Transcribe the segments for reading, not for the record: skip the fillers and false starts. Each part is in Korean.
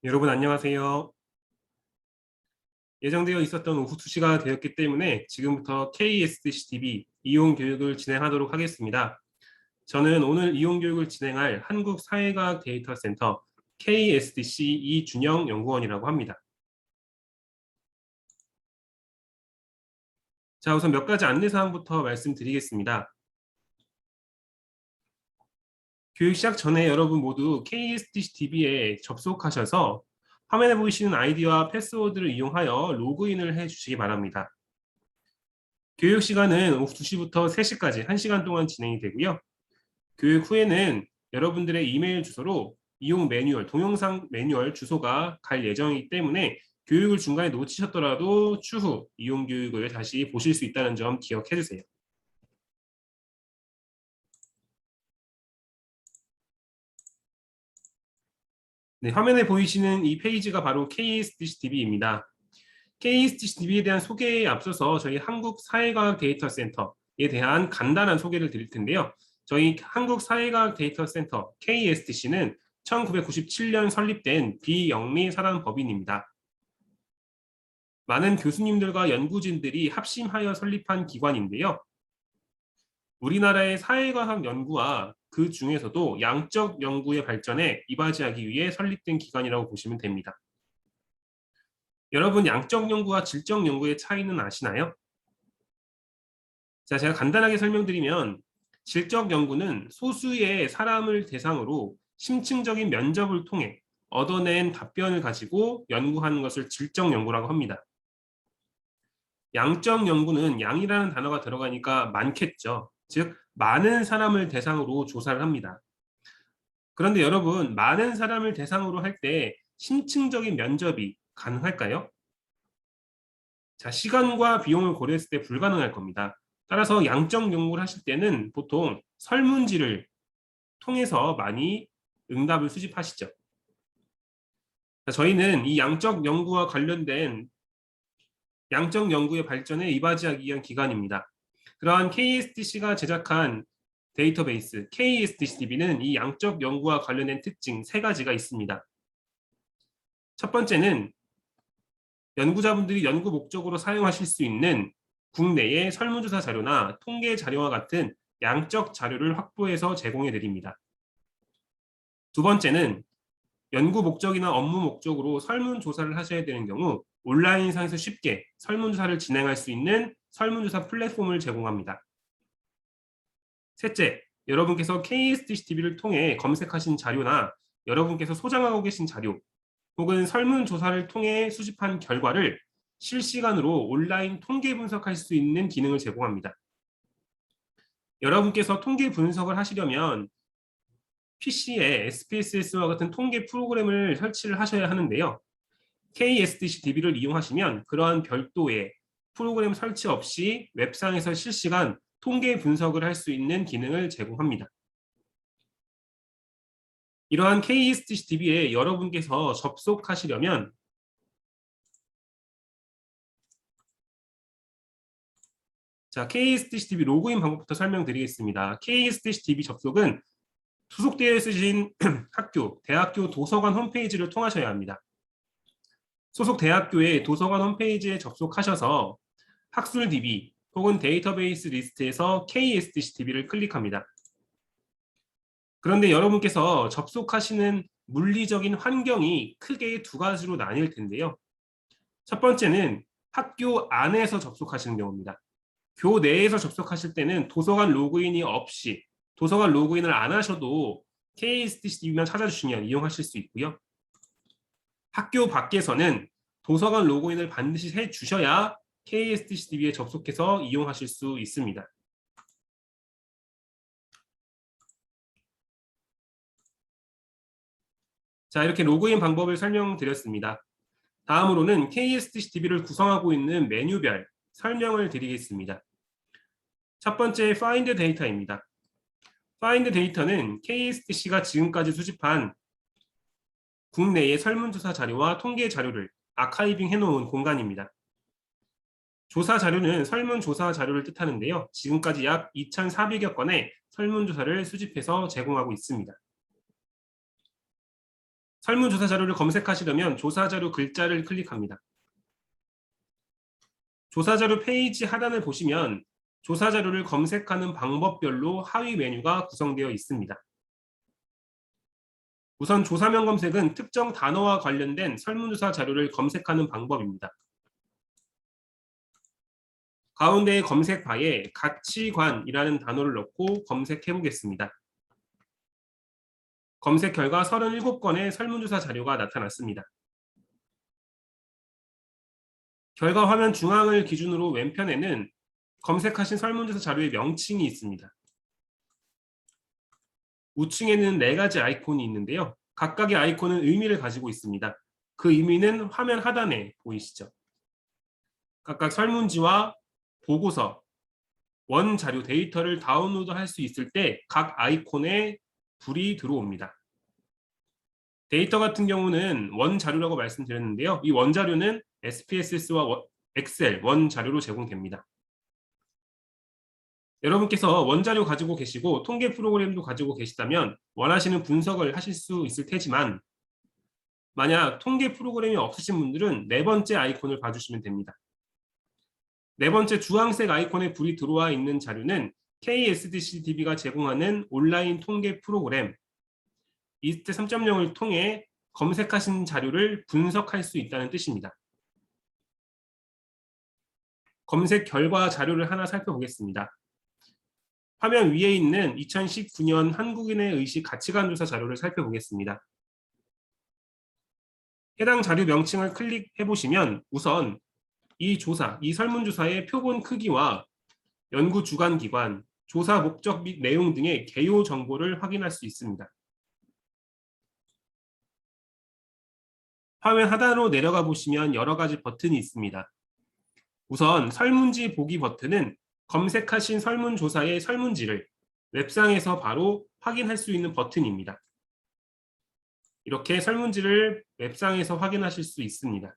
여러분 안녕하세요. 예정되어 있었던 오후 2시가 되었기 때문에 지금부터 KSDCTV 이용 교육을 진행하도록 하겠습니다. 저는 오늘 이용 교육을 진행할 한국사회과학 데이터센터 KSDC 이준영 연구원이라고 합니다. 자, 우선 몇 가지 안내사항부터 말씀드리겠습니다. 교육 시작 전에 여러분 모두 KSDCTV에 접속하셔서 화면에 보이시는 아이디와 패스워드를 이용하여 로그인을 해주시기 바랍니다. 교육 시간은 오후 2시부터 3시까지 1시간 동안 진행이 되고요. 교육 후에는 여러분들의 이메일 주소로 이용 매뉴얼, 동영상 매뉴얼 주소가 갈 예정이기 때문에 교육을 중간에 놓치셨더라도 추후 이용 교육을 다시 보실 수 있다는 점 기억해 주세요. 네, 화면에 보이시는 이 페이지가 바로 KSDCTV입니다. KSDCTV에 대한 소개에 앞서서 저희 한국사회과학 데이터센터에 대한 간단한 소개를 드릴 텐데요. 저희 한국사회과학 데이터센터 KSDC는 1997년 설립된 비영리 사단법인입니다. 많은 교수님들과 연구진들이 합심하여 설립한 기관인데요. 우리나라의 사회과학 연구와 그 중에서도 양적 연구의 발전에 이바지하기 위해 설립된 기관이라고 보시면 됩니다. 여러분, 양적 연구와 질적 연구의 차이는 아시나요? 자, 제가 간단하게 설명드리면 질적 연구는 소수의 사람을 대상으로 심층적인 면접을 통해 얻어낸 답변을 가지고 연구하는 것을 질적 연구라고 합니다. 양적 연구는 양이라는 단어가 들어가니까 많겠죠. 즉, 많은 사람을 대상으로 조사를 합니다. 그런데 여러분, 많은 사람을 대상으로 할 때 심층적인 면접이 가능할까요? 자, 시간과 비용을 고려했을 때 불가능할 겁니다. 따라서 양적 연구를 하실 때는 보통 설문지를 통해서 많이 응답을 수집하시죠. 자, 저희는 이 양적 연구와 관련된 양적 연구의 발전에 이바지하기 위한 기관입니다. 그러한 KSDC가 제작한 데이터베이스 KSDCDB는 이 양적 연구와 관련된 특징 3가지가 있습니다. 첫 번째는 연구자분들이 연구 목적으로 사용하실 수 있는 국내의 설문조사 자료나 통계 자료와 같은 양적 자료를 확보해서 제공해 드립니다. 두 번째는 연구 목적이나 업무 목적으로 설문조사를 하셔야 되는 경우 온라인상에서 쉽게 설문조사를 진행할 수 있는 설문조사 플랫폼을 제공합니다. 셋째, 여러분께서 KSDCTV를 통해 검색하신 자료나 여러분께서 소장하고 계신 자료 혹은 설문조사를 통해 수집한 결과를 실시간으로 온라인 통계 분석할 수 있는 기능을 제공합니다. 여러분께서 통계 분석을 하시려면 PC에 SPSS와 같은 통계 프로그램을 설치를 하셔야 하는데요. KSDCTV를 이용하시면 그러한 별도의 프로그램 설치 없이 웹상에서 실시간 통계 분석을 할 수 있는 기능을 제공합니다. 이러한 KSDCTV에 여러분께서 접속하시려면 자, KSDCTV 로그인 방법부터 설명드리겠습니다. KSDCTV 접속은 소속되어 있으신 학교, 대학교 도서관 홈페이지를 통하셔야 합니다. 소속 대학교의 도서관 홈페이지에 접속하셔서 학술 DB 혹은 데이터베이스 리스트에서 KSDCTV를 클릭합니다. 그런데 여러분께서 접속하시는 물리적인 환경이 크게 2가지로 나뉠 텐데요. 첫 번째는 학교 안에서 접속하시는 경우입니다. 교내에서 접속하실 때는 도서관 로그인이 없이 도서관 로그인을 안 하셔도 KSDCTV만 찾아주시면 이용하실 수 있고요. 학교 밖에서는 도서관 로그인을 반드시 해주셔야 KSDCTV에 접속해서 이용하실 수 있습니다. 자, 이렇게 로그인 방법을 설명드렸습니다. 다음으로는 KSDCTV를 구성하고 있는 메뉴별 설명을 드리겠습니다. 첫 번째, Find Data입니다. Find Data는 KSDC가 지금까지 수집한 국내의 설문조사 자료와 통계 자료를 아카이빙 해놓은 공간입니다. 조사 자료는 설문조사 자료를 뜻하는데요. 지금까지 약 2,400여 건의 설문조사를 수집해서 제공하고 있습니다. 설문조사 자료를 검색하시려면 조사 자료 글자를 클릭합니다. 조사 자료 페이지 하단을 보시면 조사 자료를 검색하는 방법별로 하위 메뉴가 구성되어 있습니다. 우선 조사명 검색은 특정 단어와 관련된 설문조사 자료를 검색하는 방법입니다. 가운데의 검색바에 가치관이라는 단어를 넣고 검색해 보겠습니다. 검색 결과 37건의 설문조사 자료가 나타났습니다. 결과 화면 중앙을 기준으로 왼편에는 검색하신 설문조사 자료의 명칭이 있습니다. 우측에는 4가지 아이콘이 있는데요. 각각의 아이콘은 의미를 가지고 있습니다. 그 의미는 화면 하단에 보이시죠? 각각 설문지와 보고서, 원 자료 데이터를 다운로드할 수 있을 때 각 아이콘에 불이 들어옵니다. 데이터 같은 경우는 원 자료라고 말씀드렸는데요. 이 원 자료는 SPSS와 엑셀 원 자료로 제공됩니다. 여러분께서 원자료 가지고 계시고 통계 프로그램도 가지고 계시다면 원하시는 분석을 하실 수 있을 테지만 만약 통계 프로그램이 없으신 분들은 4번째 아이콘을 봐주시면 됩니다. 4번째 주황색 아이콘에 불이 들어와 있는 자료는 KSDCDB가 제공하는 온라인 통계 프로그램 이스트 3.0을 통해 검색하신 자료를 분석할 수 있다는 뜻입니다. 검색 결과 자료를 하나 살펴보겠습니다. 화면 위에 있는 2019년 한국인의 의식 가치관 조사 자료를 살펴보겠습니다. 해당 자료 명칭을 클릭해 보시면 우선 이 설문조사의 표본 크기와 연구 주관 기관, 조사 목적 및 내용 등의 개요 정보를 확인할 수 있습니다. 화면 하단으로 내려가 보시면 여러 가지 버튼이 있습니다. 우선 설문지 보기 버튼은 검색하신 설문조사의 설문지를 웹상에서 바로 확인할 수 있는 버튼입니다. 이렇게 설문지를 웹상에서 확인하실 수 있습니다.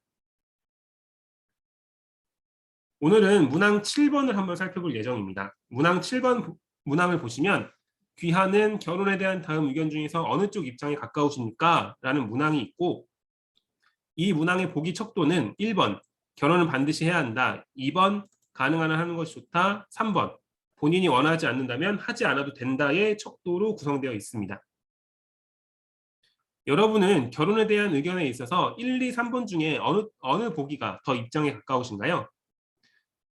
오늘은 문항 7번을 한번 살펴볼 예정입니다. 문항 7번 문항을 보시면 귀하는 결혼에 대한 다음 의견 중에서 어느 쪽 입장에 가까우십니까? 라는 문항이 있고 이 문항의 보기 척도는 1번 결혼은 반드시 해야 한다. 2번 가능한 한 하는 것이 좋다. 3번 본인이 원하지 않는다면 하지 않아도 된다의 척도로 구성되어 있습니다. 여러분은 결혼에 대한 의견에 있어서 1, 2, 3번 중에 어느 보기가 더 입장에 가까우신가요?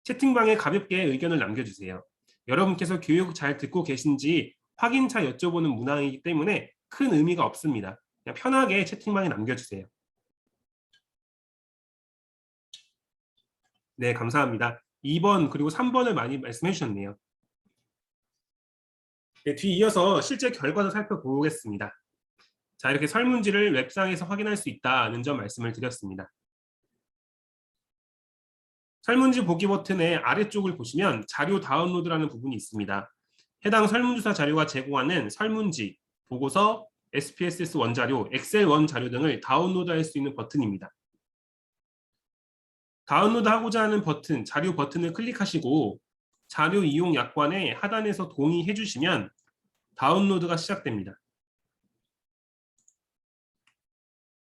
채팅방에 가볍게 의견을 남겨주세요. 여러분께서 교육 잘 듣고 계신지 확인차 여쭤보는 문항이기 때문에 큰 의미가 없습니다. 그냥 편하게 채팅방에 남겨주세요. 네, 감사합니다. 2번 그리고 3번을 많이 말씀해 주셨네요. 네, 뒤이어서 실제 결과도 살펴보겠습니다. 자, 이렇게 설문지를 웹상에서 확인할 수 있다는 점 말씀을 드렸습니다. 설문지 보기 버튼의 아래쪽을 보시면 자료 다운로드라는 부분이 있습니다. 해당 설문조사 자료가 제공하는 설문지, 보고서, SPSS 원자료, 엑셀 원자료 등을 다운로드할 수 있는 버튼입니다. 다운로드하고자 하는 버튼, 자료 버튼을 클릭하시고 자료 이용 약관에 하단에서 동의해 주시면 다운로드가 시작됩니다.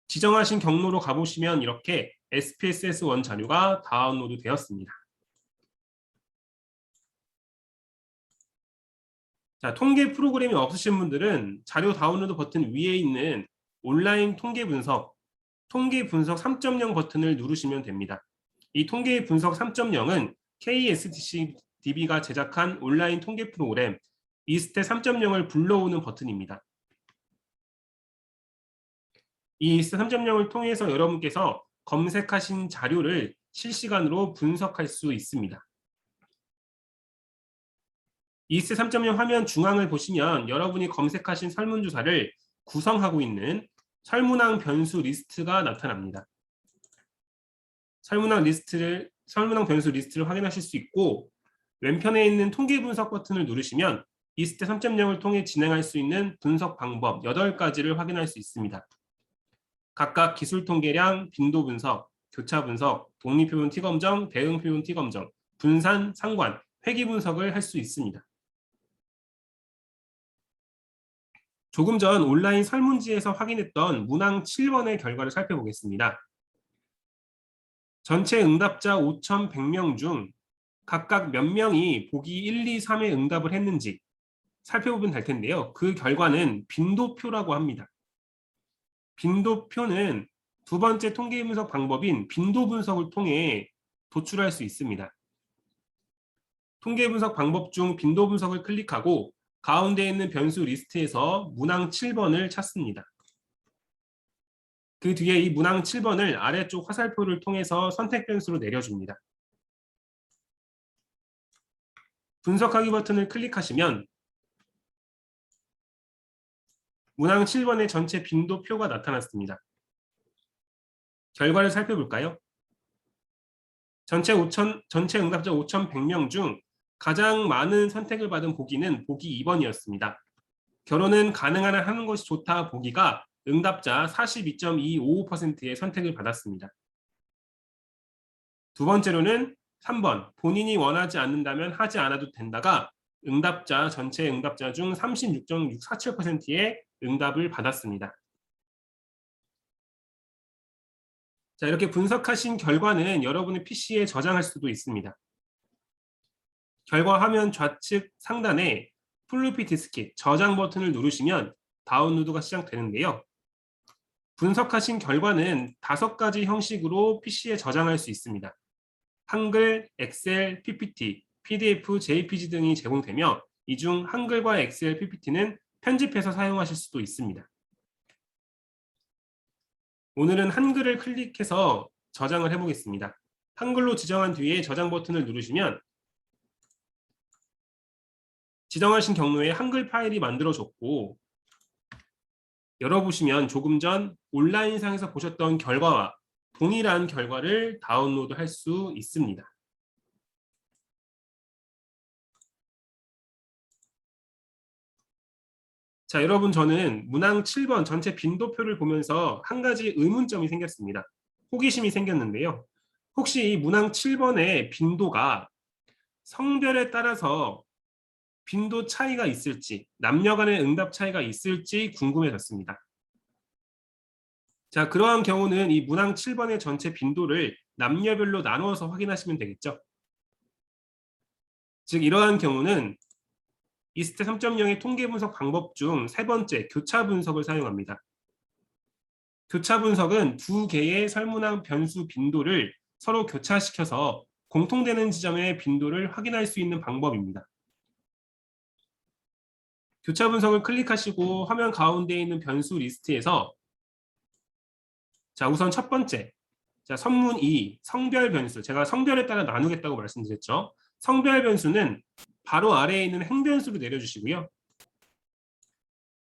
지정하신 경로로 가보시면 이렇게 SPSS 원 자료가 다운로드 되었습니다. 자, 통계 프로그램이 없으신 분들은 자료 다운로드 버튼 위에 있는 온라인 통계 분석 3.0 버튼을 누르시면 됩니다. 이 통계 분석 3.0은 KSDCDB가 제작한 온라인 통계 프로그램 이스트 3.0을 불러오는 버튼입니다. 이 이스트 3.0을 통해서 여러분께서 검색하신 자료를 실시간으로 분석할 수 있습니다. 이스트 3.0 화면 중앙을 보시면 여러분이 검색하신 설문조사를 구성하고 있는 설문항 변수 리스트가 나타납니다. 설문항 변수 리스트를 확인하실 수 있고 왼편에 있는 통계 분석 버튼을 누르시면 이스트 3.0을 통해 진행할 수 있는 분석 방법 8가지를 확인할 수 있습니다. 각각 기술 통계량, 빈도 분석, 교차 분석, 독립표본 T검정, 대응표본 T검정, 분산, 상관, 회귀 분석을 할 수 있습니다. 조금 전 온라인 설문지에서 확인했던 문항 7번의 결과를 살펴보겠습니다. 전체 응답자 5,100명 중 각각 몇 명이 보기 1, 2, 3에 응답을 했는지 살펴보면 될 텐데요. 그 결과는 빈도표라고 합니다. 빈도표는 두 번째 통계 분석 방법인 빈도 분석을 통해 도출할 수 있습니다. 통계 분석 방법 중 빈도 분석을 클릭하고 가운데 있는 변수 리스트에서 문항 7번을 찾습니다. 그 뒤에 이 문항 7번을 아래쪽 화살표를 통해서 선택 변수로 내려줍니다. 분석하기 버튼을 클릭하시면 문항 7번의 전체 빈도표가 나타났습니다. 결과를 살펴볼까요? 전체 응답자 5,100명 중 가장 많은 선택을 받은 보기는 보기 2번이었습니다. 결혼은 가능한 한 하는 것이 좋다 보기가 응답자 42.255%의 선택을 받았습니다. 두 번째로는 3번 본인이 원하지 않는다면 하지 않아도 된다가 전체 응답자 중 36.647%의 응답을 받았습니다. 자, 이렇게 분석하신 결과는 여러분의 PC에 저장할 수도 있습니다. 결과 화면 좌측 상단에 플로피 디스켓 저장 버튼을 누르시면 다운로드가 시작되는데요. 분석하신 결과는 5가지 형식으로 PC에 저장할 수 있습니다. 한글, 엑셀, PPT, PDF, JPG 등이 제공되며 이 중 한글과 엑셀, PPT는 편집해서 사용하실 수도 있습니다. 오늘은 한글을 클릭해서 저장을 해보겠습니다. 한글로 지정한 뒤에 저장 버튼을 누르시면 지정하신 경로에 한글 파일이 만들어졌고 열어보시면 조금 전 온라인상에서 보셨던 결과와 동일한 결과를 다운로드할 수 있습니다. 자, 여러분 저는 문항 7번 전체 빈도표를 보면서 한 가지 의문점이 생겼습니다. 호기심이 생겼는데요. 혹시 이 문항 7번의 빈도가 성별에 따라서 빈도 차이가 있을지, 남녀 간의 응답 차이가 있을지 궁금해졌습니다. 자, 그러한 경우는 이 문항 7번의 전체 빈도를 남녀별로 나누어서 확인하시면 되겠죠. 즉 이러한 경우는 이스트 3.0의 통계 분석 방법 중 세 번째 교차 분석을 사용합니다. 교차 분석은 두 개의 설문항 변수 빈도를 서로 교차시켜서 공통되는 지점의 빈도를 확인할 수 있는 방법입니다. 교차 분석을 클릭하시고 화면 가운데 있는 변수 리스트에서 자, 우선 첫 번째 선문 2 성별 변수, 제가 성별에 따라 나누겠다고 말씀드렸죠. 성별 변수는 바로 아래에 있는 행변수로 내려주시고요.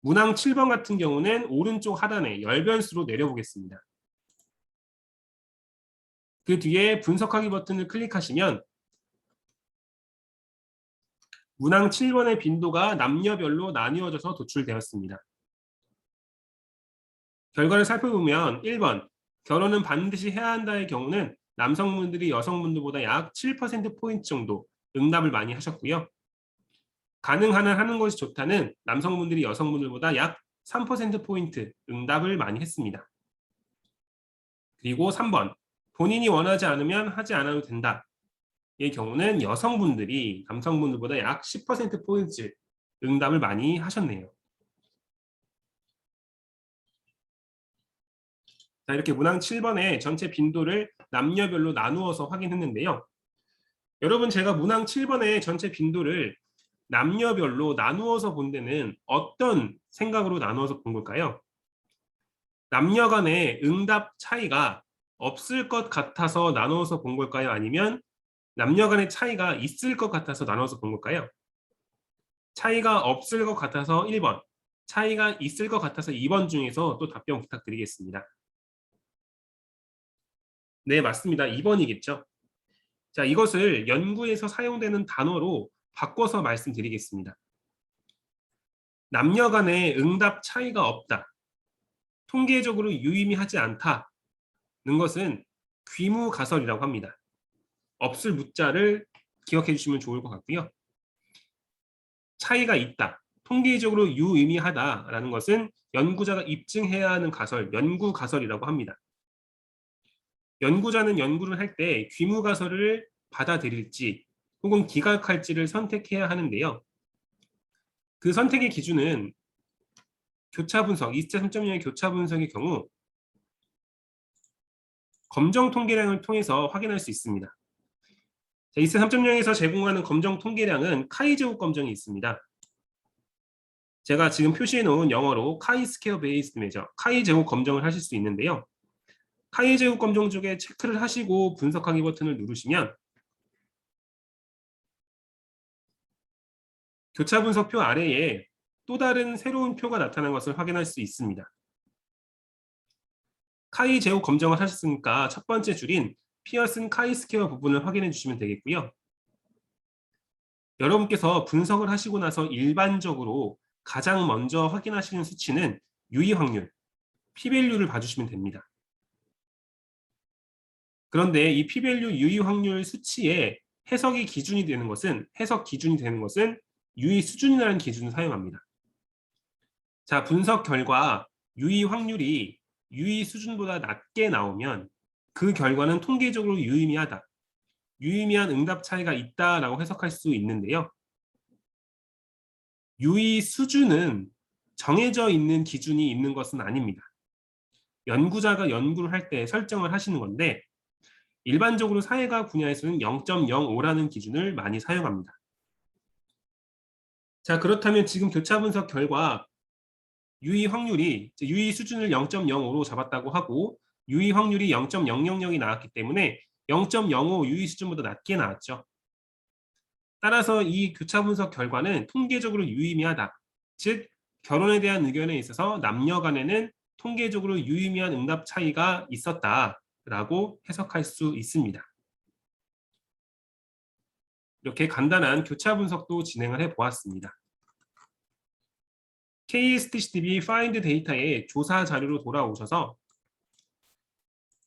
문항 7번 같은 경우는 오른쪽 하단에 열변수로 내려보겠습니다. 그 뒤에 분석하기 버튼을 클릭하시면 문항 7번의 빈도가 남녀별로 나뉘어져서 도출되었습니다. 결과를 살펴보면 1번 결혼은 반드시 해야 한다의 경우는 남성분들이 여성분들보다 약 7%포인트 정도 응답을 많이 하셨고요. 가능한 한 하는 것이 좋다는 남성분들이 여성분들보다 약 3%포인트 응답을 많이 했습니다. 그리고 3번 본인이 원하지 않으면 하지 않아도 된다. 이 경우는 여성분들이 남성분들보다 약 10%포인트 응답을 많이 하셨네요. 자, 이렇게 문항 7번의 전체 빈도를 남녀별로 나누어서 확인했는데요. 여러분 제가 문항 7번의 전체 빈도를 남녀별로 나누어서 본 데는 어떤 생각으로 나누어서 본 걸까요? 남녀 간의 응답 차이가 없을 것 같아서 나누어서 본 걸까요? 아니면 남녀 간의 차이가 있을 것 같아서 나눠서 본 걸까요? 차이가 없을 것 같아서 1번, 차이가 있을 것 같아서 2번 중에서 또 답변 부탁드리겠습니다. 네, 맞습니다. 2번이겠죠. 자, 이것을 연구에서 사용되는 단어로 바꿔서 말씀드리겠습니다. 남녀 간의 응답 차이가 없다. 통계적으로 유의미하지 않다는 것은 귀무가설이라고 합니다. 없을 무자를 기억해 주시면 좋을 것 같고요. 차이가 있다. 통계적으로 유의미하다라는 것은 연구자가 입증해야 하는 가설, 연구 가설이라고 합니다. 연구자는 연구를 할 때 귀무 가설을 받아들일지 혹은 기각할지를 선택해야 하는데요. 그 선택의 기준은 교차 분석, 2차 3.0의 교차 분석의 경우 검정 통계량을 통해서 확인할 수 있습니다. 2차 3.0에서 제공하는 검정 통계량은 카이-제곱 검정이 있습니다. 제가 지금 표시해 놓은 영어로 카이 스퀘어 베이스드 메저, 카이 제곱 검정을 하실 수 있는데요. 카이 제곱 검정 쪽에 체크를 하시고 분석하기 버튼을 누르시면 교차 분석표 아래에 또 다른 새로운 표가 나타난 것을 확인할 수 있습니다. 카이 제곱 검정을 하셨으니까 첫 번째 줄인 피어슨 카이 스퀘어 부분을 확인해 주시면 되겠고요. 여러분께서 분석을 하시고 나서 일반적으로 가장 먼저 확인하시는 수치는 유의 확률, p-value를 봐주시면 됩니다. 그런데 이 p-value 유의 확률 수치의 해석 기준이 되는 것은 유의 수준이라는 기준을 사용합니다. 자, 분석 결과 유의 확률이 유의 수준보다 낮게 나오면 그 결과는 통계적으로 유의미하다, 유의미한 응답 차이가 있다라고 해석할 수 있는데요. 유의 수준은 정해져 있는 기준이 있는 것은 아닙니다. 연구자가 연구를 할 때 설정을 하시는 건데 일반적으로 사회과학 분야에서는 0.05라는 기준을 많이 사용합니다. 자, 그렇다면 지금 교차 분석 결과 유의 확률이 유의 수준을 0.05로 잡았다고 하고 유의 확률이 0.000이 나왔기 때문에 0.05 유의 수준보다 낮게 나왔죠. 따라서 이 교차 분석 결과는 통계적으로 유의미하다. 즉 결혼에 대한 의견에 있어서 남녀 간에는 통계적으로 유의미한 응답 차이가 있었다라고 해석할 수 있습니다. 이렇게 간단한 교차 분석도 진행을 해보았습니다. KSTCDB Find 데이터의 조사 자료로 돌아오셔서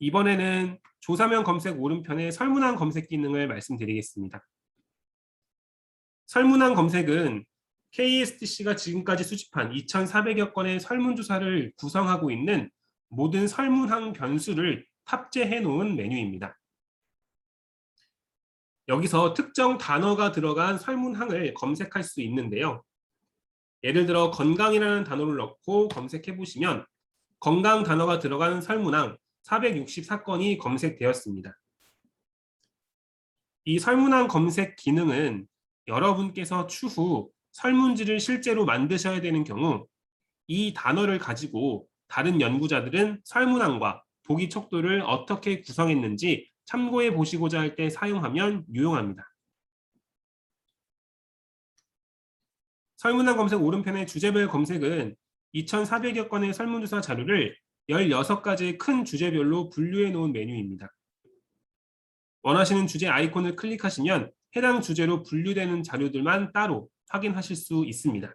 이번에는 조사명 검색 오른편의 설문항 검색 기능을 말씀드리겠습니다. 설문항 검색은 KSTC가 지금까지 수집한 2,400여 건의 설문조사를 구성하고 있는 모든 설문항 변수를 탑재해 놓은 메뉴입니다. 여기서 특정 단어가 들어간 설문항을 검색할 수 있는데요. 예를 들어 건강이라는 단어를 넣고 검색해 보시면 건강 단어가 들어간 설문항 464건이 검색되었습니다. 이 설문항 검색 기능은 여러분께서 추후 설문지를 실제로 만드셔야 되는 경우 이 단어를 가지고 다른 연구자들은 설문항과 보기 척도를 어떻게 구성했는지 참고해 보시고자 할 때 사용하면 유용합니다. 설문항 검색 오른편의 주제별 검색은 2,400여 건의 설문조사 자료를 16가지의 큰 주제별로 분류해 놓은 메뉴입니다. 원하시는 주제 아이콘을 클릭하시면 해당 주제로 분류되는 자료들만 따로 확인하실 수 있습니다.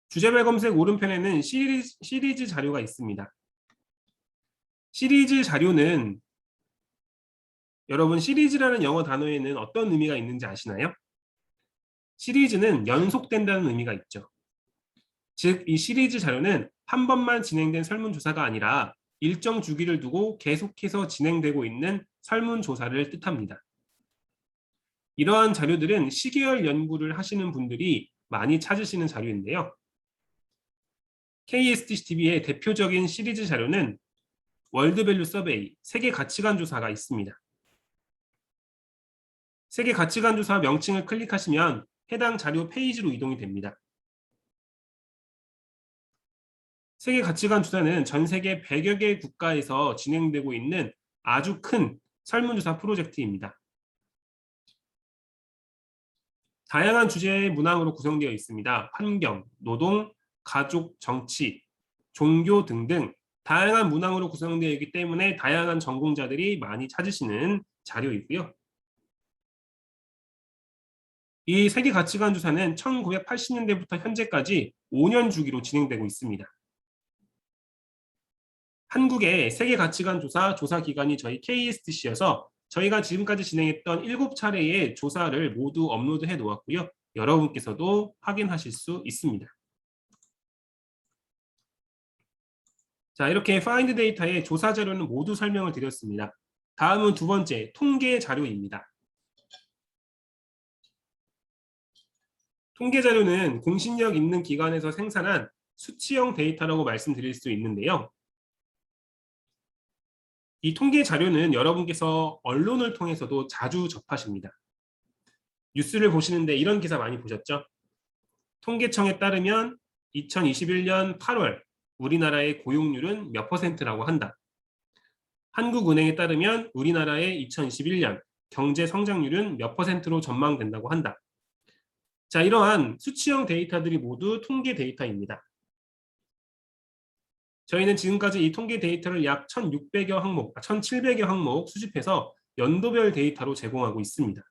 주제별 검색 오른편에는 시리즈 자료가 있습니다. 시리즈 자료는 여러분 시리즈라는 영어 단어에는 어떤 의미가 있는지 아시나요? 시리즈는 연속된다는 의미가 있죠. 즉, 이 시리즈 자료는 한 번만 진행된 설문조사가 아니라 일정 주기를 두고 계속해서 진행되고 있는 설문조사를 뜻합니다. 이러한 자료들은 시계열 연구를 하시는 분들이 많이 찾으시는 자료인데요. KSTCDB의 대표적인 시리즈 자료는 월드밸류 서베이, 세계 가치관 조사가 있습니다. 세계 가치관 조사 명칭을 클릭하시면 해당 자료 페이지로 이동이 됩니다. 세계 가치관 조사는 전 세계 100여 개 국가에서 진행되고 있는 아주 큰 설문조사 프로젝트입니다. 다양한 주제의 문항으로 구성되어 있습니다. 환경, 노동, 가족, 정치, 종교 등등 다양한 문항으로 구성되어 있기 때문에 다양한 전공자들이 많이 찾으시는 자료이고요. 이 세계 가치관 조사는 1980년대부터 현재까지 5년 주기로 진행되고 있습니다. 한국의 세계 가치관 조사 기관이 저희 KSTC여서 저희가 지금까지 진행했던 7차례의 조사를 모두 업로드해 놓았고요. 여러분께서도 확인하실 수 있습니다. 자, 이렇게 파인드 데이터의 조사 자료는 모두 설명을 드렸습니다. 다음은 두 번째, 통계 자료입니다. 통계 자료는 공신력 있는 기관에서 생산한 수치형 데이터라고 말씀드릴 수 있는데요. 이 통계 자료는 여러분께서 언론을 통해서도 자주 접하십니다. 뉴스를 보시는데 이런 기사 많이 보셨죠? 통계청에 따르면 2021년 8월 우리나라의 고용률은 몇 %라고 한다. 한국은행에 따르면 우리나라의 2021년 경제 성장률은 몇 %로 전망된다고 한다. 자, 이러한 수치형 데이터들이 모두 통계 데이터입니다. 저희는 지금까지 이 통계 데이터를 약 1,600여 항목, 1,700여 항목 수집해서 연도별 데이터로 제공하고 있습니다.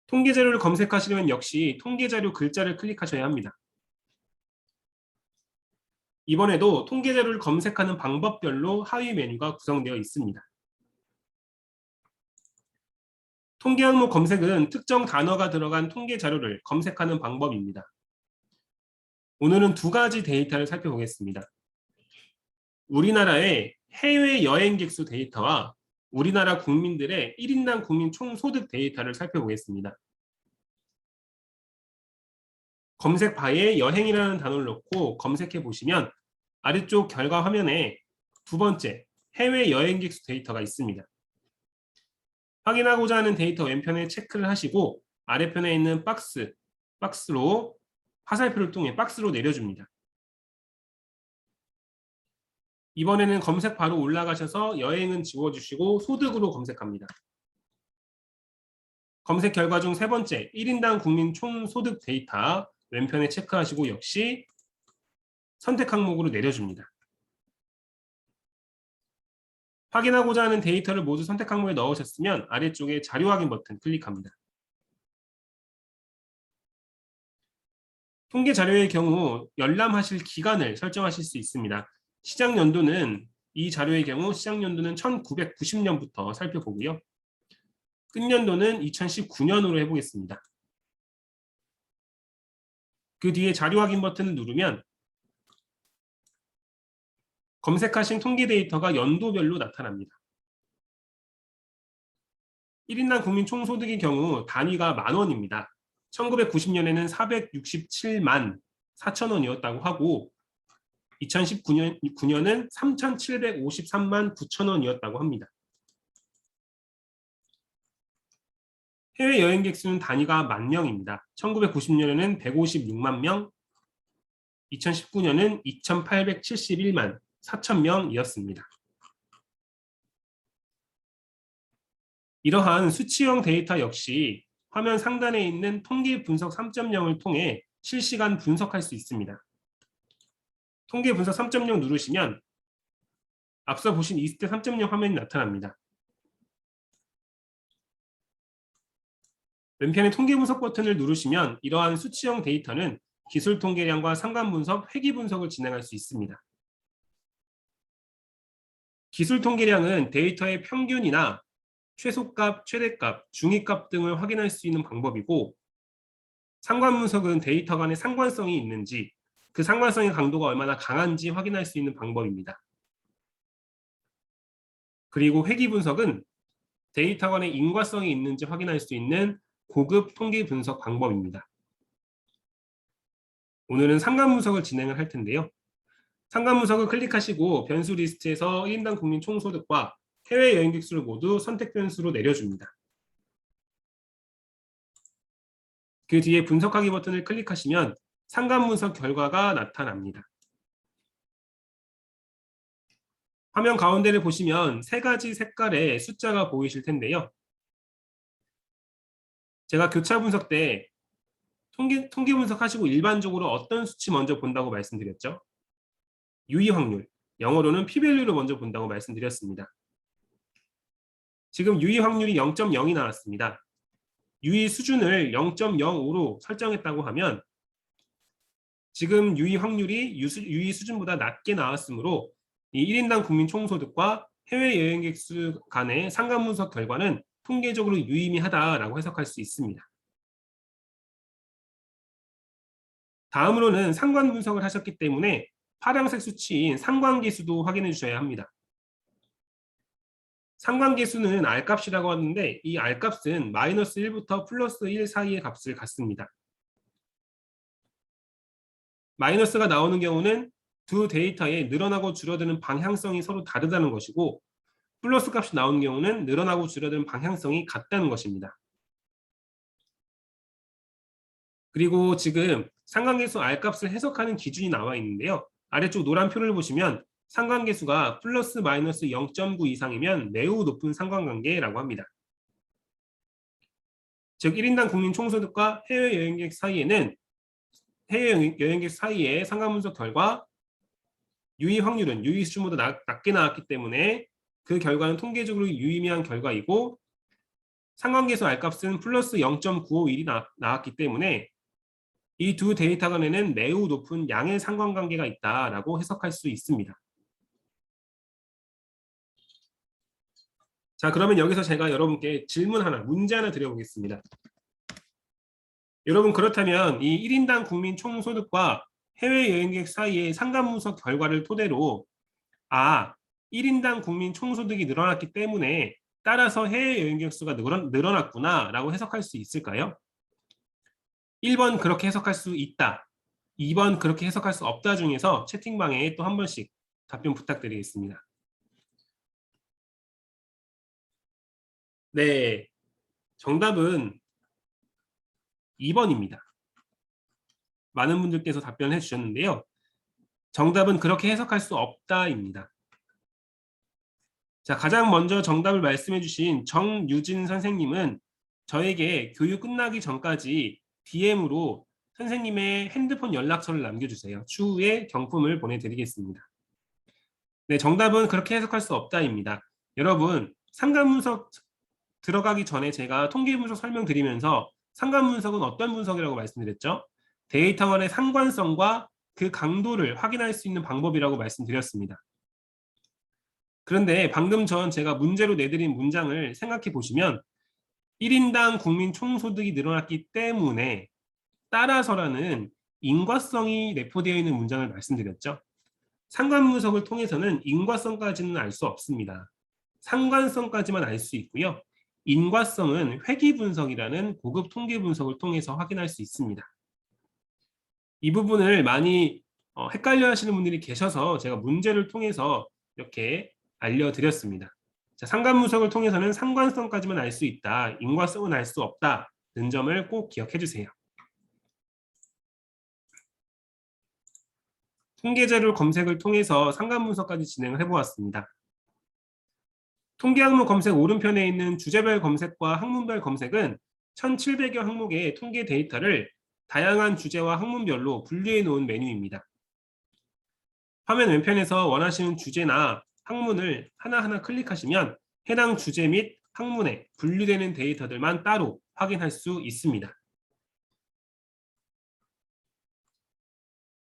통계 자료를 검색하시려면 역시 통계 자료 글자를 클릭하셔야 합니다. 이번에도 통계 자료를 검색하는 방법별로 하위 메뉴가 구성되어 있습니다. 통계 항목 검색은 특정 단어가 들어간 통계 자료를 검색하는 방법입니다. 오늘은 두 가지 데이터를 살펴보겠습니다. 우리나라의 해외 여행객 수 데이터와 우리나라 국민들의 1인당 국민 총소득 데이터를 살펴보겠습니다. 검색 바에 여행이라는 단어를 넣고 검색해 보시면 아래쪽 결과 화면에 두 번째 해외 여행객 수 데이터가 있습니다. 확인하고자 하는 데이터 왼편에 체크를 하시고 아래편에 있는 박스로 화살표를 통해 박스로 내려줍니다. 이번에는 검색 바로 올라가셔서 여행은 지워주시고 소득으로 검색합니다. 검색 결과 중 세 번째 1인당 국민 총소득 데이터 왼편에 체크하시고 역시 선택 항목으로 내려줍니다. 확인하고자 하는 데이터를 모두 선택 항목에 넣으셨으면 아래쪽에 자료 확인 버튼 클릭합니다. 통계 자료의 경우 열람하실 기간을 설정하실 수 있습니다. 시작 연도는 이 자료의 경우 시작 연도는 1990년부터 살펴보고요. 끝 연도는 2019년으로 해보겠습니다. 그 뒤에 자료 확인 버튼을 누르면 검색하신 통계 데이터가 연도별로 나타납니다. 1인당 국민 총소득의 경우 단위가 만원입니다. 1990년에는 467만 4천 원이었다고 하고 2019년은 3,753만 9천 원이었다고 합니다. 해외 여행객 수는 단위가 만 명입니다. 1990년에는 156만 명, 2019년은 2,871만 4천 명이었습니다. 이러한 수치형 데이터 역시 화면 상단에 있는 통계 분석 3.0을 통해 실시간 분석할 수 있습니다. 통계 분석 3.0 누르시면 앞서 보신 이스트 3.0 화면이 나타납니다. 왼편의 통계 분석 버튼을 누르시면 이러한 수치형 데이터는 기술 통계량과 상관 분석, 회귀 분석을 진행할 수 있습니다. 기술 통계량은 데이터의 평균이나 최소값, 최대값, 중위값 등을 확인할 수 있는 방법이고 상관 분석은 데이터 간의 상관성이 있는지 그 상관성의 강도가 얼마나 강한지 확인할 수 있는 방법입니다. 그리고 회귀 분석은 데이터 간의 인과성이 있는지 확인할 수 있는 고급 통계 분석 방법입니다. 오늘은 상관 분석을 진행을 할 텐데요. 상관 분석을 클릭하시고 변수 리스트에서 1인당 국민 총소득과 해외 여행객 수를 모두 선택 변수로 내려줍니다. 그 뒤에 분석하기 버튼을 클릭하시면 상관 분석 결과가 나타납니다. 화면 가운데를 보시면 세 가지 색깔의 숫자가 보이실 텐데요. 제가 교차 분석 때 통계 분석하시고 일반적으로 어떤 수치 먼저 본다고 말씀드렸죠? 유의 확률, 영어로는 p-value를 먼저 본다고 말씀드렸습니다. 지금 유의 확률이 0.0이 나왔습니다. 유의 수준을 0.05로 설정했다고 하면 지금 유의 확률이 유의 수준보다 낮게 나왔으므로 이 1인당 국민 총소득과 해외여행객 수 간의 상관 분석 결과는 통계적으로 유의미하다라고 해석할 수 있습니다. 다음으로는 상관 분석을 하셨기 때문에 파란색 수치인 상관계수도 확인해 주셔야 합니다. 상관계수는 R값이라고 하는데 이 R값은 마이너스 1부터 플러스 1 사이의 값을 갖습니다. 마이너스가 나오는 경우는 두 데이터의 늘어나고 줄어드는 방향성이 서로 다르다는 것이고 플러스 값이 나오는 경우는 늘어나고 줄어드는 방향성이 같다는 것입니다. 그리고 지금 상관계수 R값을 해석하는 기준이 나와 있는데요. 아래쪽 노란 표를 보시면 상관계수가 플러스 마이너스 0.9 이상이면 매우 높은 상관관계라고 합니다. 즉 1인당 국민 총소득과 해외여행객 사이에는 해외여행객 사이의 상관분석 결과 유의 확률은 유의 수준보다 낮게 나왔기 때문에 그 결과는 통계적으로 유의미한 결과이고 상관계수 R값은 플러스 0.951이 나왔기 때문에 이 두 데이터 간에는 매우 높은 양의 상관관계가 있다라고 해석할 수 있습니다. 자, 그러면 여기서 제가 여러분께 질문 하나, 문제 하나 드려보겠습니다. 여러분, 그렇다면 이 1인당 국민 총소득과 해외여행객 사이의 상관분석 결과를 토대로 1인당 국민 총소득이 늘어났기 때문에 따라서 해외여행객 수가 늘어났구나 라고 해석할 수 있을까요? 1번 그렇게 해석할 수 있다, 2번 그렇게 해석할 수 없다 중에서 채팅방에 또 한 번씩 답변 부탁드리겠습니다. 네, 정답은 2번입니다. 많은 분들께서 답변해 주셨는데요. 정답은 그렇게 해석할 수 없다입니다. 자, 가장 먼저 정답을 말씀해 주신 정유진 선생님은 저에게 교육 끝나기 전까지 DM으로 선생님의 핸드폰 연락처를 남겨주세요. 추후에 경품을 보내드리겠습니다. 네, 정답은 그렇게 해석할 수 없다입니다. 여러분, 상관분석 들어가기 전에 제가 통계분석 설명드리면서 상관분석은 어떤 분석이라고 말씀드렸죠? 데이터 간의 상관성과 그 강도를 확인할 수 있는 방법이라고 말씀드렸습니다. 그런데 방금 전 제가 문제로 내드린 문장을 생각해 보시면 1인당 국민 총소득이 늘어났기 때문에 따라서라는 인과성이 내포되어 있는 문장을 말씀드렸죠. 상관분석을 통해서는 인과성까지는 알 수 없습니다. 상관성까지만 알 수 있고요. 인과성은 회귀분석이라는 고급 통계 분석을 통해서 확인할 수 있습니다. 이 부분을 많이 헷갈려 하시는 분들이 계셔서 제가 문제를 통해서 이렇게 알려드렸습니다. 자, 상관분석을 통해서는 상관성까지만 알 수 있다, 인과성은 알 수 없다는 점을 꼭 기억해 주세요. 통계자료 검색을 통해서 상관분석까지 진행을 해보았습니다. 통계학문 검색 오른편에 있는 주제별 검색과 학문별 검색은 1700여 항목의 통계 데이터를 다양한 주제와 학문별로 분류해 놓은 메뉴입니다. 화면 왼편에서 원하시는 주제나 학문을 하나하나 클릭하시면 해당 주제 및 학문에 분류되는 데이터들만 따로 확인할 수 있습니다.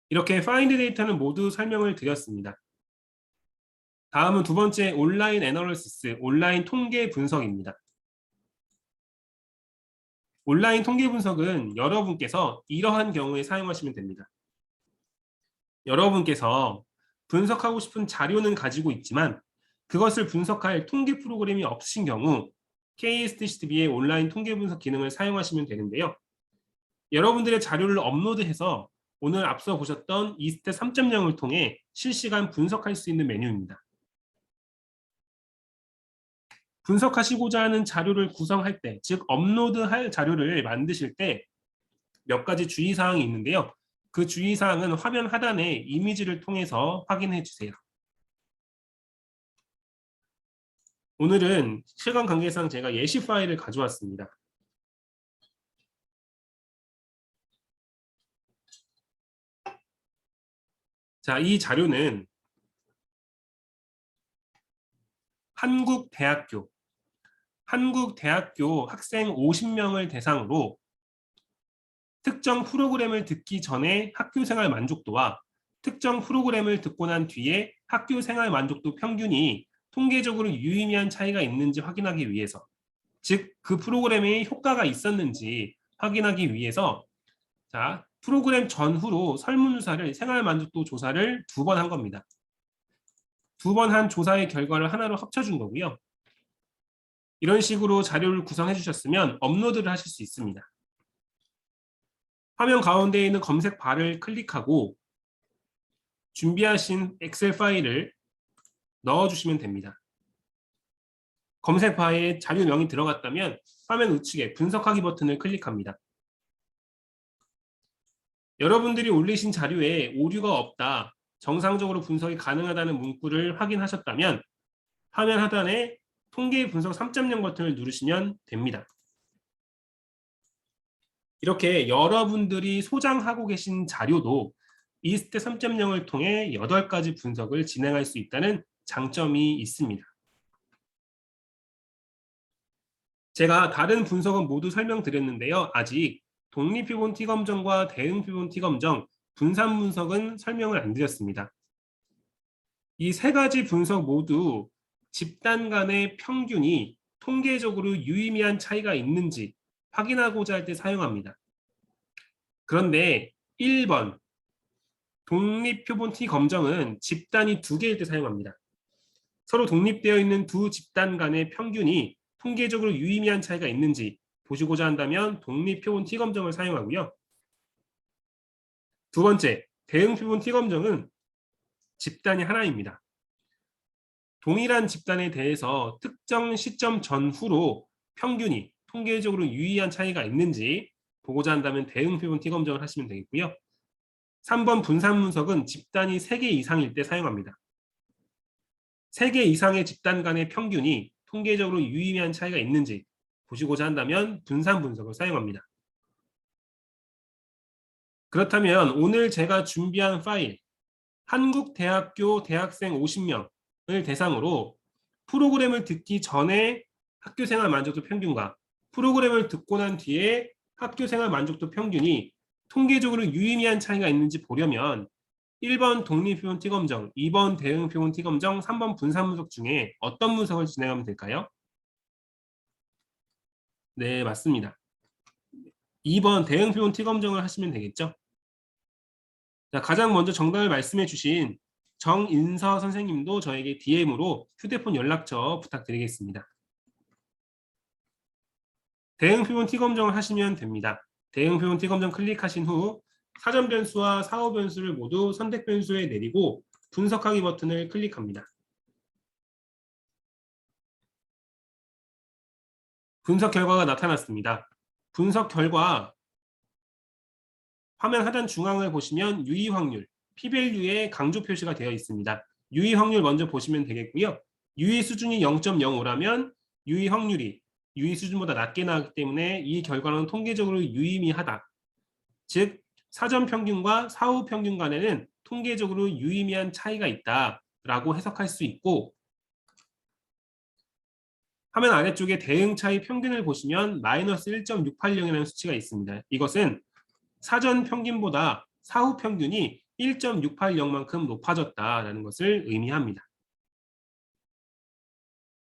이렇게 파인드 데이터는 모두 설명을 드렸습니다. 다음은 두 번째 온라인 애널리시스, 온라인 통계 분석입니다. 온라인 통계 분석은 여러분께서 이러한 경우에 사용하시면 됩니다. 여러분께서 분석하고 싶은 자료는 가지고 있지만 그것을 분석할 통계 프로그램이 없으신 경우 KSTCTV의 온라인 통계 분석 기능을 사용하시면 되는데요. 여러분들의 자료를 업로드해서 오늘 앞서 보셨던 이스텝 3.0을 통해 실시간 분석할 수 있는 메뉴입니다. 분석하시고자 하는 자료를 구성할 때, 즉 업로드할 자료를 만드실 때 몇 가지 주의사항이 있는데요. 그 주의사항은 화면 하단에 이미지를 통해서 확인해 주세요. 오늘은 시간 관계상 제가 예시 파일을 가져왔습니다. 자, 이 자료는 한국대학교 학생 50명을 대상으로 특정 프로그램을 듣기 전에 학교생활 만족도와 특정 프로그램을 듣고 난 뒤에 학교생활 만족도 평균이 통계적으로 유의미한 차이가 있는지 확인하기 위해서, 즉 그 프로그램에 효과가 있었는지 확인하기 위해서 자, 프로그램 전후로 설문조사를 생활만족도 조사를 2번 한 겁니다. 2번 한 조사의 결과를 하나로 합쳐준 거고요. 이런 식으로 자료를 구성해 주셨으면 업로드를 하실 수 있습니다. 화면 가운데에 있는 검색 바를 클릭하고 준비하신 엑셀 파일을 넣어주시면 됩니다. 검색 바에 자료명이 들어갔다면 화면 우측에 분석하기 버튼을 클릭합니다. 여러분들이 올리신 자료에 오류가 없다, 정상적으로 분석이 가능하다는 문구를 확인하셨다면 화면 하단에 통계 분석 3.0 버튼을 누르시면 됩니다. 이렇게 여러분들이 소장하고 계신 자료도 이스텝 3.0을 통해 8가지 분석을 진행할 수 있다는 장점이 있습니다. 제가 다른 분석은 모두 설명드렸는데요. 아직 독립표본 T검정과 대응표본 T검정, 분산 분석은 설명을 안 드렸습니다. 이 3가지 분석 모두 집단 간의 평균이 통계적으로 유의미한 차이가 있는지 확인하고자 할 때 사용합니다. 그런데 1번 독립표본 T검정은 집단이 2개일 때 사용합니다. 서로 독립되어 있는 두 집단 간의 평균이 통계적으로 유의미한 차이가 있는지 보시고자 한다면 독립표본 T검정을 사용하고요. 2번째, 대응표본 T검정은 집단이 하나입니다. 동일한 집단에 대해서 특정 시점 전후로 평균이 통계적으로 유의한 차이가 있는지 보고자 한다면 대응표본 T검정을 하시면 되겠고요. 3번 분산 분석은 집단이 3개 이상일 때 사용합니다. 3개 이상의 집단 간의 평균이 통계적으로 유의미한 차이가 있는지 보시고자 한다면 분산 분석을 사용합니다. 그렇다면 오늘 제가 준비한 파일, 한국대학교 대학생 50명을 대상으로 프로그램을 듣기 전에 학교생활 만족도 평균과 프로그램을 듣고 난 뒤에 학교생활 만족도 평균이 통계적으로 유의미한 차이가 있는지 보려면 1번 독립표본 T검정, 2번 대응표본 T검정, 3번 분산 분석 중에 어떤 분석을 진행하면 될까요? 네, 맞습니다. 2번 대응표본 T검정을 하시면 되겠죠? 자, 가장 먼저 정답을 말씀해 주신 정인서 선생님도 저에게 DM으로 휴대폰 연락처 부탁드리겠습니다. 대응표본 T검정을 하시면 됩니다. 대응표본 T검정 클릭하신 후 사전 변수와 사후 변수를 모두 선택 변수에 내리고 분석하기 버튼을 클릭합니다. 분석 결과가 나타났습니다. 분석 결과 화면 하단 중앙을 보시면 유의 확률, p-value의 강조 표시가 되어 있습니다. 유의 확률 먼저 보시면 되겠고요. 유의 수준이 0.05라면 유의 확률이 유의 수준보다 낮게 나왔기 때문에 이 결과는 통계적으로 유의미하다. 즉 사전 평균과 사후 평균 간에는 통계적으로 유의미한 차이가 있다라고 해석할 수 있고, 화면 아래쪽에 대응 차이 평균을 보시면 마이너스 1.680이라는 수치가 있습니다. 이것은 사전 평균보다 사후 평균이 1.680만큼 높아졌다라는 것을 의미합니다.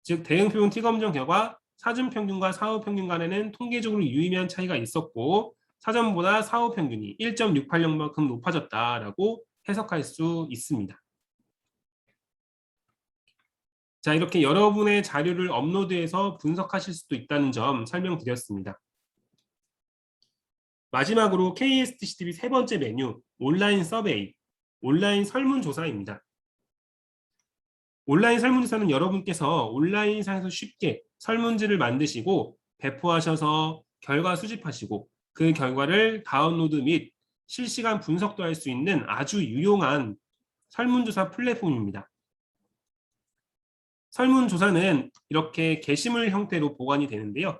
즉 대응표본 T검정 결과 사전 평균과 사후 평균 간에는 통계적으로 유의미한 차이가 있었고 사전보다 사후 평균이 1.680만큼 높아졌다라고 해석할 수 있습니다. 자, 이렇게 여러분의 자료를 업로드해서 분석하실 수도 있다는 점 설명드렸습니다. 마지막으로 KSTCTV 3번째 메뉴 온라인 서베이, 온라인 설문조사입니다. 온라인 설문조사는 여러분께서 온라인상에서 쉽게 설문지를 만드시고 배포하셔서 결과 수집하시고 그 결과를 다운로드 및 실시간 분석도 할 수 있는 아주 유용한 설문조사 플랫폼입니다. 설문조사는 이렇게 게시물 형태로 보관이 되는데요.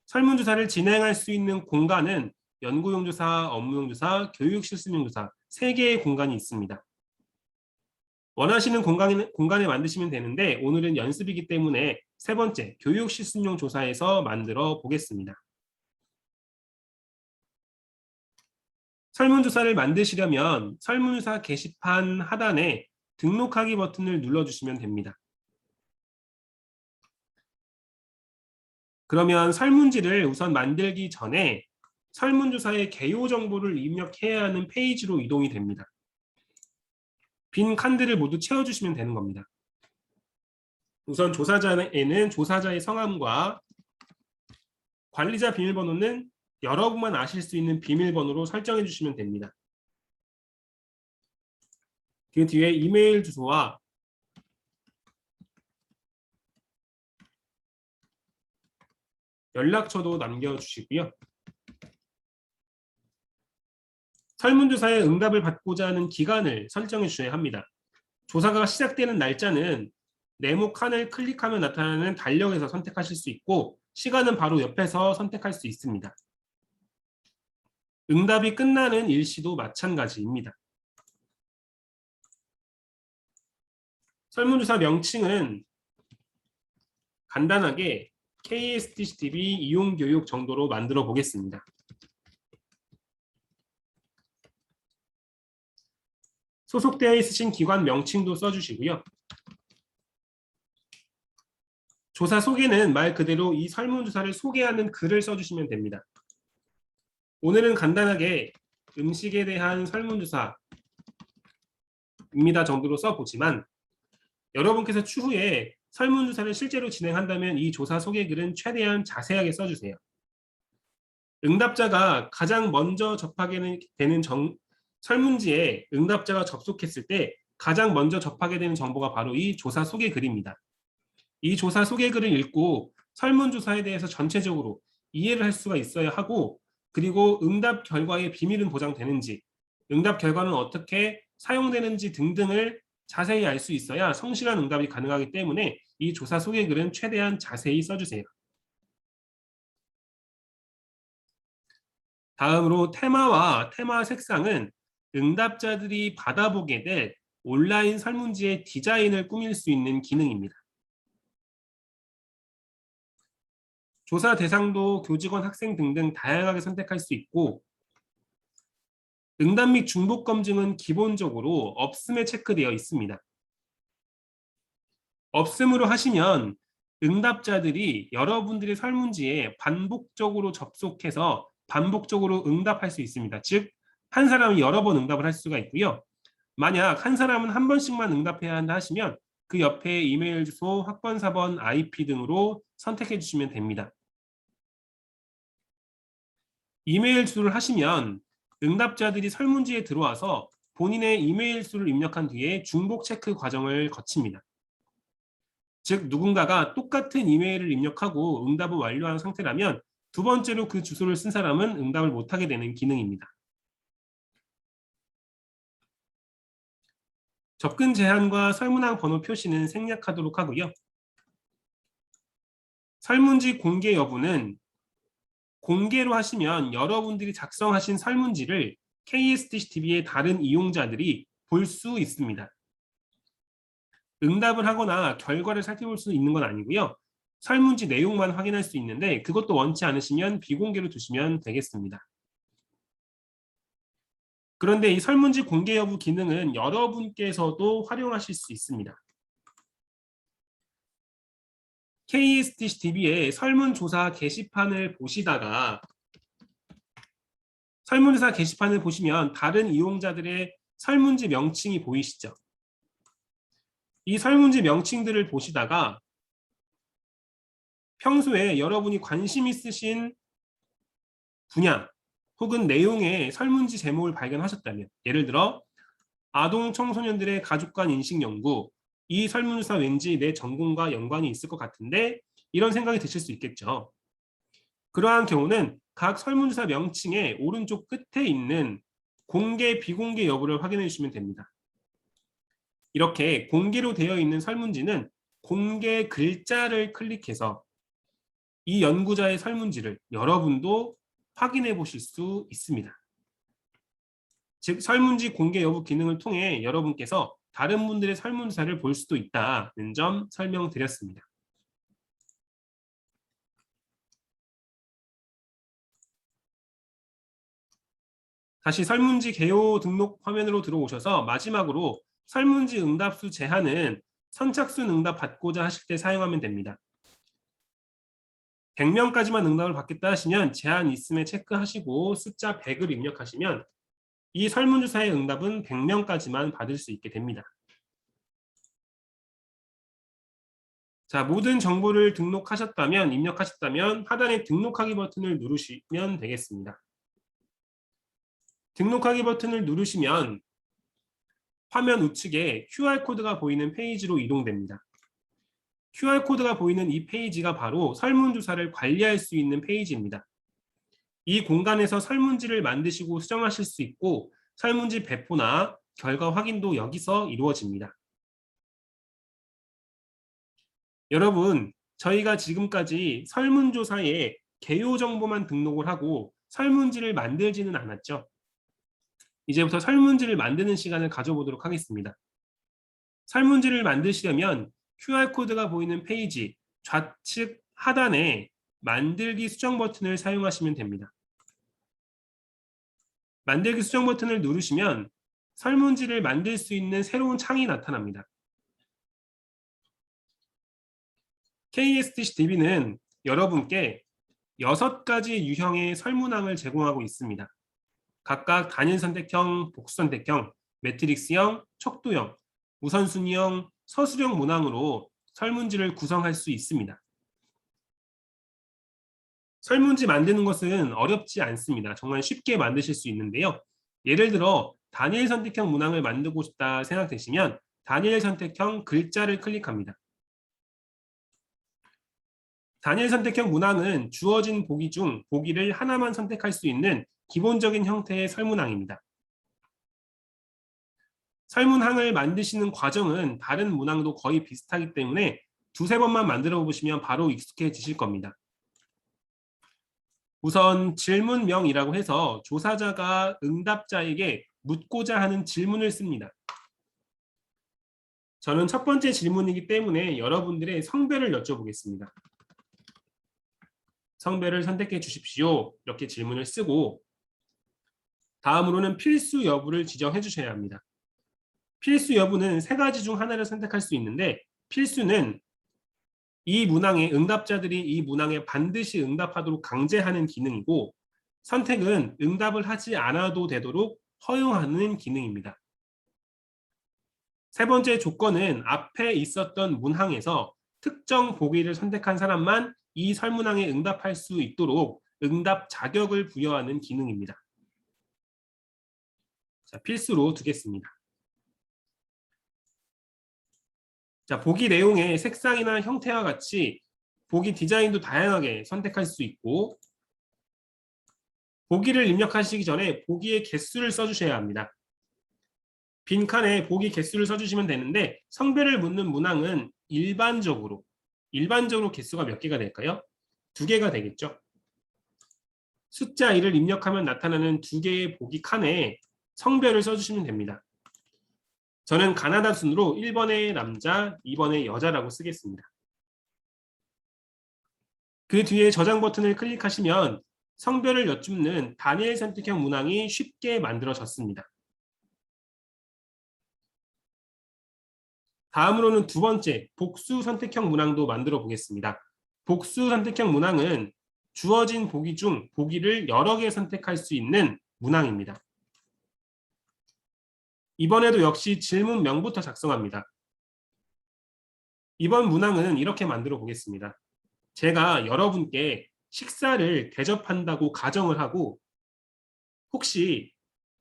설문조사를 진행할 수 있는 공간은 연구용 조사, 업무용 조사, 교육 실습용 조사 3개의 공간이 있습니다. 원하시는 공간에 만드시면 되는데 오늘은 연습이기 때문에 3번째 교육 실습용 조사에서 만들어 보겠습니다. 설문조사를 만드시려면 설문조사 게시판 하단에 등록하기 버튼을 눌러주시면 됩니다. 그러면 설문지를 우선 만들기 전에 설문조사의 개요 정보를 입력해야 하는 페이지로 이동이 됩니다. 빈 칸들을 모두 채워주시면 되는 겁니다. 우선 조사자에는 조사자의 성함과 관리자 비밀번호는 여러분만 아실 수 있는 비밀번호로 설정해 주시면 됩니다. 그 뒤에 이메일 주소와 연락처도 남겨주시고요. 설문조사에 응답을 받고자 하는 기간을 설정해 주셔야 합니다. 조사가 시작되는 날짜는 네모 칸을 클릭하면 나타나는 달력에서 선택하실 수 있고 시간은 바로 옆에서 선택할 수 있습니다. 응답이 끝나는 일시도 마찬가지입니다. 설문조사 명칭은 간단하게 KSTCTV 이용교육 정도로 만들어 보겠습니다. 소속되어 있으신 기관 명칭도 써주시고요. 조사 소개는 말 그대로 이 설문조사를 소개하는 글을 써주시면 됩니다. 오늘은 간단하게 음식에 대한 설문조사입니다 정도로 써보지만 여러분께서 추후에 설문조사를 실제로 진행한다면 이 조사 소개글은 최대한 자세하게 써주세요. 응답자가 가장 먼저 접하게 되는 설문지에 응답자가 접속했을 때 가장 먼저 접하게 되는 정보가 바로 이 조사 소개글입니다. 이 조사 소개글을 읽고 설문조사에 대해서 전체적으로 이해를 할 수가 있어야 하고 그리고 응답 결과의 비밀은 보장되는지 응답 결과는 어떻게 사용되는지 등등을 자세히 알 수 있어야 성실한 응답이 가능하기 때문에 이 조사 소개글은 최대한 자세히 써주세요. 다음으로 테마와 테마 색상은 응답자들이 받아보게 될 온라인 설문지의 디자인을 꾸밀 수 있는 기능입니다. 조사 대상도 교직원, 학생 등등 다양하게 선택할 수 있고 응답 및 중복 검증은 기본적으로 없음에 체크되어 있습니다. 없음으로 하시면 응답자들이 여러분들의 설문지에 반복적으로 접속해서 반복적으로 응답할 수 있습니다. 즉, 한 사람이 여러 번 응답을 할 수가 있고요. 만약 한 사람은 한 번씩만 응답해야 한다 하시면 그 옆에 이메일 주소, 학번사번, IP 등으로 선택해 주시면 됩니다. 이메일 주소를 하시면 응답자들이 설문지에 들어와서 본인의 이메일 주소를 입력한 뒤에 중복 체크 과정을 거칩니다. 즉 누군가가 똑같은 이메일을 입력하고 응답을 완료한 상태라면 두 번째로 그 주소를 쓴 사람은 응답을 못하게 되는 기능입니다. 접근 제한과 설문항 번호 표시는 생략하도록 하고요. 설문지 공개 여부는 공개로 하시면 여러분들이 작성하신 설문지를 KSTCTV의 다른 이용자들이 볼 수 있습니다. 응답을 하거나 결과를 살펴볼 수 있는 건 아니고요. 설문지 내용만 확인할 수 있는데 그것도 원치 않으시면 비공개로 두시면 되겠습니다. 그런데 이 설문지 공개 여부 기능은 여러분께서도 활용하실 수 있습니다. KSTCTV의 설문조사 게시판을 보시다가 설문조사 게시판을 보시면 다른 이용자들의 설문지 명칭이 보이시죠? 이 설문지 명칭들을 보시다가 평소에 여러분이 관심 있으신 분야 혹은 내용의 설문지 제목을 발견하셨다면 예를 들어 아동 청소년들의 가족관 인식 연구 이 설문조사 왠지 내 전공과 연관이 있을 것 같은데 이런 생각이 드실 수 있겠죠. 그러한 경우는 각 설문조사 명칭의 오른쪽 끝에 있는 공개 비공개 여부를 확인해 주시면 됩니다. 이렇게 공개로 되어 있는 설문지는 공개 글자를 클릭해서 이 연구자의 설문지를 여러분도 확인해 보실 수 있습니다. 즉 설문지 공개 여부 기능을 통해 여러분께서 다른 분들의 설문조사를 볼 수도 있다는 점 설명드렸습니다. 다시 설문지 개요 등록 화면으로 들어오셔서 마지막으로 설문지 응답수 제한은 선착순 응답 받고자 하실 때 사용하면 됩니다. 100명까지만 응답을 받겠다 하시면 제한 있음에 체크하시고 숫자 100을 입력하시면 이 설문조사의 응답은 100명까지만 받을 수 있게 됩니다. 자, 모든 정보를 입력하셨다면 하단의 등록하기 버튼을 누르시면 되겠습니다. 등록하기 버튼을 누르시면 화면 우측에 QR코드가 보이는 페이지로 이동됩니다. QR코드가 보이는 이 페이지가 바로 설문조사를 관리할 수 있는 페이지입니다. 이 공간에서 설문지를 만드시고 수정하실 수 있고 설문지 배포나 결과 확인도 여기서 이루어집니다. 여러분, 저희가 지금까지 설문조사에 개요 정보만 등록을 하고 설문지를 만들지는 않았죠. 이제부터 설문지를 만드는 시간을 가져보도록 하겠습니다. 설문지를 만드시려면 QR코드가 보이는 페이지 좌측 하단에 만들기 수정 버튼을 사용하시면 됩니다. 만들기 수정 버튼을 누르시면 설문지를 만들 수 있는 새로운 창이 나타납니다. KSTCDB는 여러분께 6가지 유형의 설문항을 제공하고 있습니다. 각각 단일 선택형, 복수 선택형, 매트릭스형, 척도형, 우선순위형, 서술형 문항으로 설문지를 구성할 수 있습니다. 설문지 만드는 것은 어렵지 않습니다. 정말 쉽게 만드실 수 있는데요. 예를 들어 단일 선택형 문항을 만들고 싶다 생각되시면 단일 선택형 글자를 클릭합니다. 단일 선택형 문항은 주어진 보기 중 보기를 하나만 선택할 수 있는 기본적인 형태의 설문항입니다. 설문항을 만드시는 과정은 다른 문항도 거의 비슷하기 때문에 두세 번만 만들어 보시면 바로 익숙해지실 겁니다. 우선 질문명이라고 해서 조사자가 응답자에게 묻고자 하는 질문을 씁니다. 저는 첫 번째 질문이기 때문에 여러분들의 성별을 여쭤보겠습니다. 성별을 선택해 주십시오. 이렇게 질문을 쓰고 다음으로는 필수 여부를 지정해 주셔야 합니다. 필수 여부는 3가지 중 하나를 선택할 수 있는데 필수는 이 문항의 응답자들이 이 문항에 반드시 응답하도록 강제하는 기능이고 선택은 응답을 하지 않아도 되도록 허용하는 기능입니다. 3번째 조건은 앞에 있었던 문항에서 특정 보기를 선택한 사람만 이 설문항에 응답할 수 있도록 응답 자격을 부여하는 기능입니다. 자, 필수로 두겠습니다. 자, 보기 내용의 색상이나 형태와 같이 보기 디자인도 다양하게 선택할 수 있고 보기를 입력하시기 전에 보기의 개수를 써주셔야 합니다. 빈칸에 보기 개수를 써주시면 되는데 성별을 묻는 문항은 일반적으로 개수가 몇 개가 될까요? 2개가 되겠죠. 숫자 1을 입력하면 나타나는 2개의 보기 칸에 성별을 써주시면 됩니다. 저는 가나다 순으로 1번의 남자, 2번의 여자라고 쓰겠습니다. 그 뒤에 저장 버튼을 클릭하시면 성별을 여쭙는 단일 선택형 문항이 쉽게 만들어졌습니다. 다음으로는 2번째, 복수 선택형 문항도 만들어 보겠습니다. 복수 선택형 문항은 주어진 보기 중 보기를 여러 개 선택할 수 있는 문항입니다. 이번에도 역시 질문명부터 작성합니다. 이번 문항은 이렇게 만들어 보겠습니다. 제가 여러분께 식사를 대접한다고 가정을 하고 혹시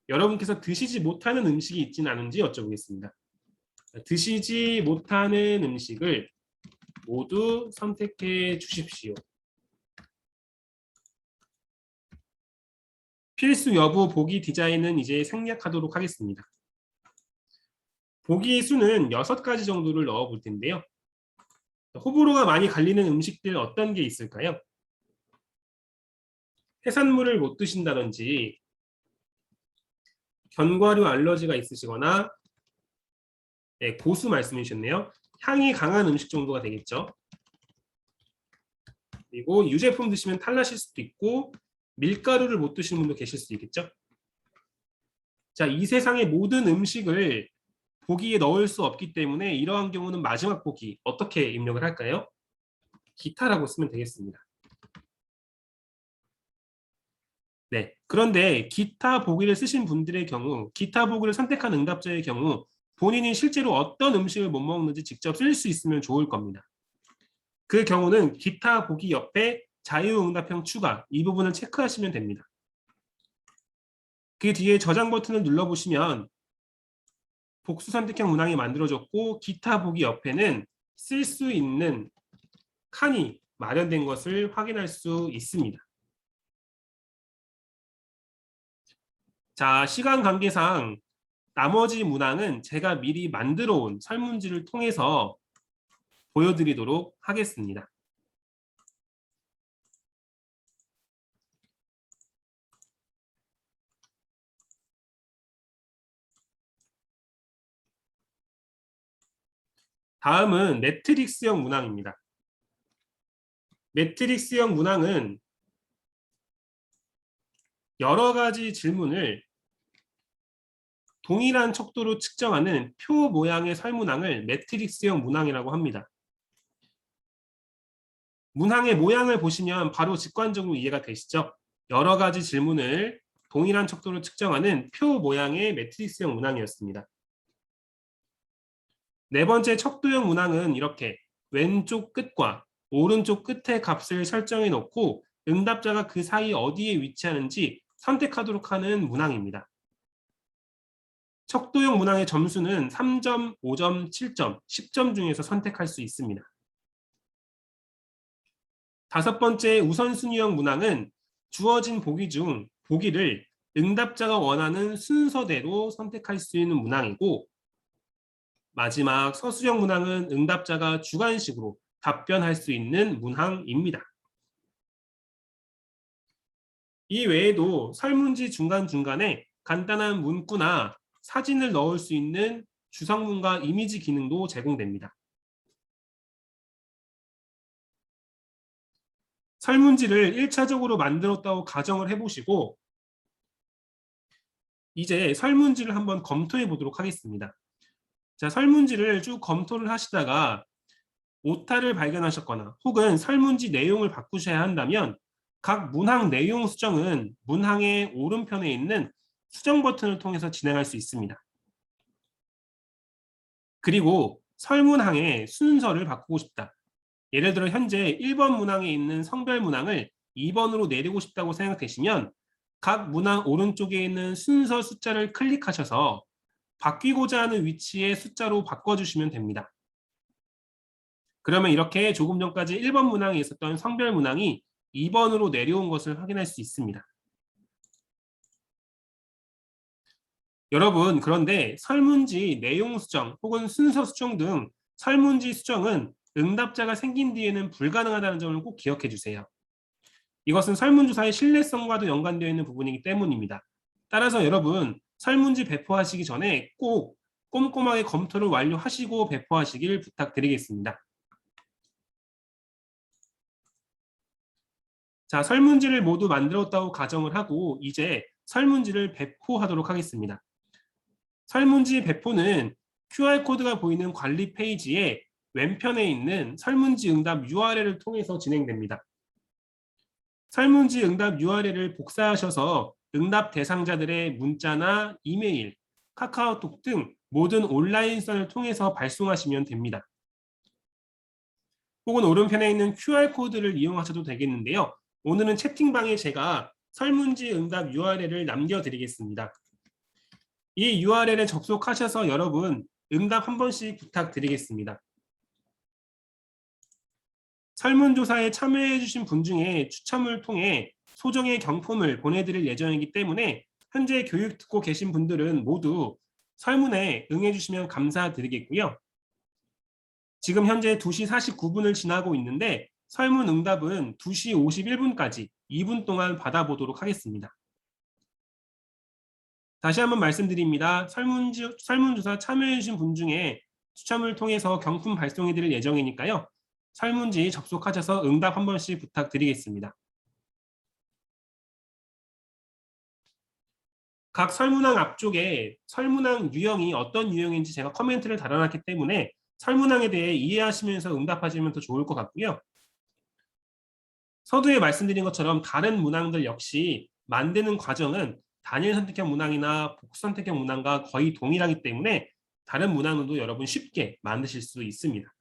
여러분께서 드시지 못하는 음식이 있지는 않은지 여쭤보겠습니다. 드시지 못하는 음식을 모두 선택해 주십시오. 필수 여부 보기 디자인은 이제 생략하도록 하겠습니다. 보기 수는 6가지 정도를 넣어 볼 텐데요. 호불호가 많이 갈리는 음식들 어떤 게 있을까요? 해산물을 못 드신다든지 견과류 알러지가 있으시거나 네, 고수 말씀해 주셨네요. 향이 강한 음식 정도가 되겠죠. 그리고 유제품 드시면 탈나실 수도 있고 밀가루를 못 드시는 분도 계실 수 있겠죠. 자, 이 세상의 모든 음식을 보기에 넣을 수 없기 때문에 이러한 경우는 마지막 보기 어떻게 입력을 할까요? 기타라고 쓰면 되겠습니다. 네. 그런데 기타 보기를 쓰신 분들의 경우, 기타 보기를 선택한 응답자의 경우 본인이 실제로 어떤 음식을 못 먹는지 직접 쓸 수 있으면 좋을 겁니다. 그 경우는 기타 보기 옆에 자유응답형 추가 이 부분을 체크하시면 됩니다. 그 뒤에 저장 버튼을 눌러보시면 복수 선택형 문항이 만들어졌고 기타 보기 옆에는 쓸 수 있는 칸이 마련된 것을 확인할 수 있습니다. 자, 시간 관계상 나머지 문항은 제가 미리 만들어 온 설문지를 통해서 보여드리도록 하겠습니다. 다음은 매트릭스형 문항입니다. 매트릭스형 문항은 여러 가지 질문을 동일한 척도로 측정하는 표 모양의 설문항을 매트릭스형 문항이라고 합니다. 문항의 모양을 보시면 바로 직관적으로 이해가 되시죠? 여러 가지 질문을 동일한 척도로 측정하는 표 모양의 매트릭스형 문항이었습니다. 네 번째 척도형 문항은 이렇게 왼쪽 끝과 오른쪽 끝의 값을 설정해 놓고 응답자가 그 사이 어디에 위치하는지 선택하도록 하는 문항입니다. 척도형 문항의 점수는 3점, 5점, 7점, 10점 중에서 선택할 수 있습니다. 다섯 번째 우선순위형 문항은 주어진 보기 중 보기를 응답자가 원하는 순서대로 선택할 수 있는 문항이고, 마지막 서술형 문항은 응답자가 주관식으로 답변할 수 있는 문항입니다. 이 외에도 설문지 중간중간에 간단한 문구나 사진을 넣을 수 있는 주성문과 이미지 기능도 제공됩니다. 설문지를 1차적으로 만들었다고 가정을 해보시고 이제 설문지를 한번 검토해 보도록 하겠습니다. 자, 설문지를 쭉 검토를 하시다가 오타를 발견하셨거나 혹은 설문지 내용을 바꾸셔야 한다면 각 문항 내용 수정은 문항의 오른편에 있는 수정 버튼을 통해서 진행할 수 있습니다. 그리고 설문항의 순서를 바꾸고 싶다. 예를 들어 현재 1번 문항에 있는 성별 문항을 2번으로 내리고 싶다고 생각되시면 각 문항 오른쪽에 있는 순서 숫자를 클릭하셔서 바뀌고자 하는 위치의 숫자로 바꿔주시면 됩니다. 그러면 이렇게 조금 전까지 1번 문항에 있었던 성별 문항이 2번으로 내려온 것을 확인할 수 있습니다. 여러분, 그런데 설문지 내용 수정 혹은 순서 수정 등 설문지 수정은 응답자가 생긴 뒤에는 불가능하다는 점을 꼭 기억해 주세요. 이것은 설문조사의 신뢰성과도 연관되어 있는 부분이기 때문입니다. 따라서 여러분, 설문지 배포하시기 전에 꼭 꼼꼼하게 검토를 완료하시고 배포하시길 부탁드리겠습니다. 자, 설문지를 모두 만들었다고 가정을 하고 이제 설문지를 배포하도록 하겠습니다. 설문지 배포는 QR코드가 보이는 관리 페이지에 왼편에 있는 설문지 응답 URL을 통해서 진행됩니다. 설문지 응답 URL을 복사하셔서 응답 대상자들의 문자나 이메일, 카카오톡 등 모든 온라인선을 통해서 발송하시면 됩니다. 혹은 오른편에 있는 QR코드를 이용하셔도 되겠는데요. 오늘은 채팅방에 제가 설문지 응답 URL을 남겨드리겠습니다. 이 URL에 접속하셔서 여러분 응답 한 번씩 부탁드리겠습니다. 설문조사에 참여해주신 분 중에 추첨을 통해 소정의 경품을 보내드릴 예정이기 때문에 현재 교육 듣고 계신 분들은 모두 설문에 응해주시면 감사드리겠고요. 지금 현재 2시 49분을 지나고 있는데 설문 응답은 2시 51분까지 2분 동안 받아보도록 하겠습니다. 다시 한번 말씀드립니다. 설문조사 참여해주신 분 중에 추첨을 통해서 경품 발송해드릴 예정이니까요. 설문지 접속하셔서 응답 한 번씩 부탁드리겠습니다. 각 설문항 앞쪽에 설문항 유형이 어떤 유형인지 제가 코멘트를 달아놨기 때문에 설문항에 대해 이해하시면서 응답하시면 더 좋을 것 같고요. 서두에 말씀드린 것처럼 다른 문항들 역시 만드는 과정은 단일 선택형 문항이나 복수 선택형 문항과 거의 동일하기 때문에 다른 문항도 여러분 쉽게 만드실 수 있습니다.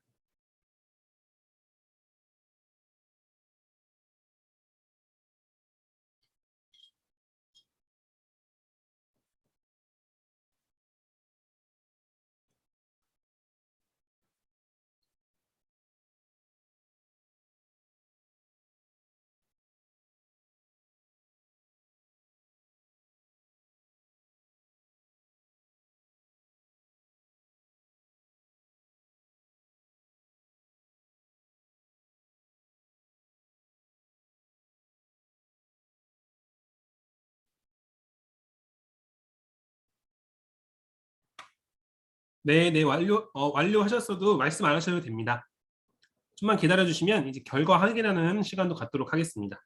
네, 네, 완료하셨어도 말씀 안 하셔도 됩니다. 좀만 기다려 주시면 이제 결과 확인하는 시간도 갖도록 하겠습니다.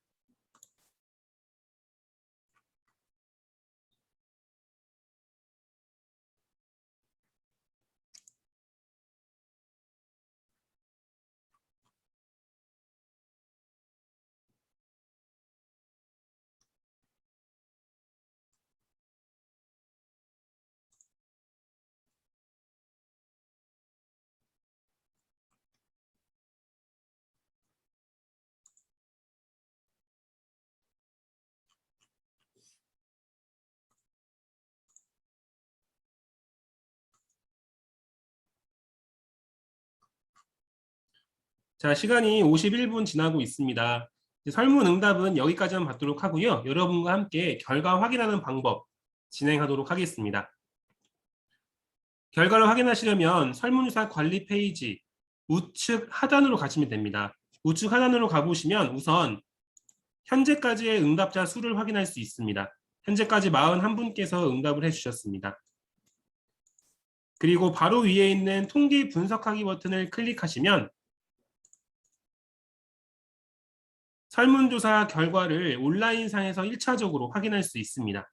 자, 시간이 51분 지나고 있습니다. 이제 설문응답은 여기까지만 받도록 하고요. 여러분과 함께 결과 확인하는 방법 진행하도록 하겠습니다. 결과를 확인하시려면 설문조사 관리 페이지 우측 하단으로 가시면 됩니다. 우측 하단으로 가보시면 우선 현재까지의 응답자 수를 확인할 수 있습니다. 현재까지 41분께서 응답을 해주셨습니다. 그리고 바로 위에 있는 통계 분석하기 버튼을 클릭하시면 설문조사 결과를 온라인상에서 1차적으로 확인할 수 있습니다.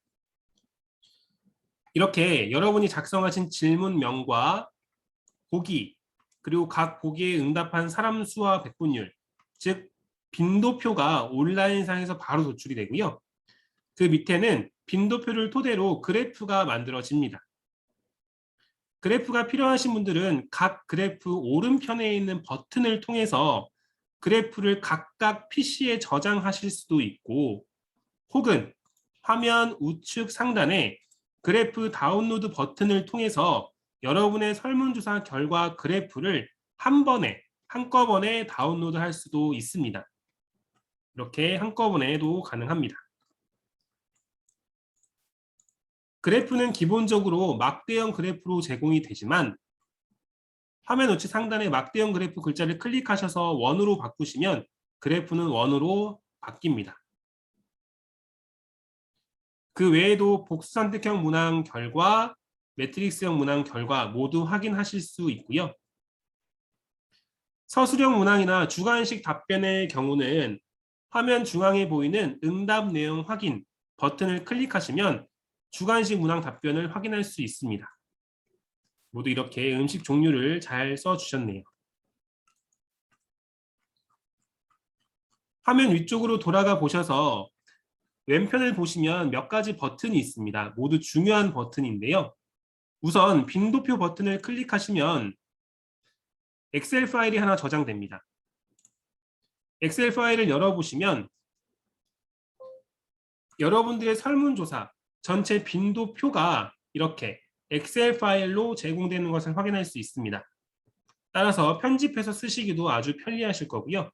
이렇게 여러분이 작성하신 질문명과 보기, 그리고 각 보기에 응답한 사람 수와 백분율, 즉 빈도표가 온라인상에서 바로 도출이 되고요. 그 밑에는 빈도표를 토대로 그래프가 만들어집니다. 그래프가 필요하신 분들은 각 그래프 오른편에 있는 버튼을 통해서 그래프를 각각 PC에 저장하실 수도 있고, 혹은 화면 우측 상단에 그래프 다운로드 버튼을 통해서 여러분의 설문조사 결과 그래프를 한꺼번에 다운로드할 수도 있습니다. 이렇게 한꺼번에도 가능합니다. 그래프는 기본적으로 막대형 그래프로 제공이 되지만 화면 우측 상단에 막대형 그래프 글자를 클릭하셔서 원으로 바꾸시면 그래프는 원으로 바뀝니다. 그 외에도 복수 선택형 문항 결과, 매트릭스형 문항 결과 모두 확인하실 수 있고요. 서술형 문항이나 주관식 답변의 경우는 화면 중앙에 보이는 응답 내용 확인 버튼을 클릭하시면 주관식 문항 답변을 확인할 수 있습니다. 모두 이렇게 음식 종류를 잘 써주셨네요. 화면 위쪽으로 돌아가 보셔서 왼편을 보시면 몇 가지 버튼이 있습니다. 모두 중요한 버튼인데요. 우선 빈도표 버튼을 클릭하시면 엑셀 파일이 하나 저장됩니다. 엑셀 파일을 열어보시면 여러분들의 설문조사 전체 빈도표가 이렇게 엑셀 파일로 제공되는 것을 확인할 수 있습니다. 따라서 편집해서 쓰시기도 아주 편리하실 거고요.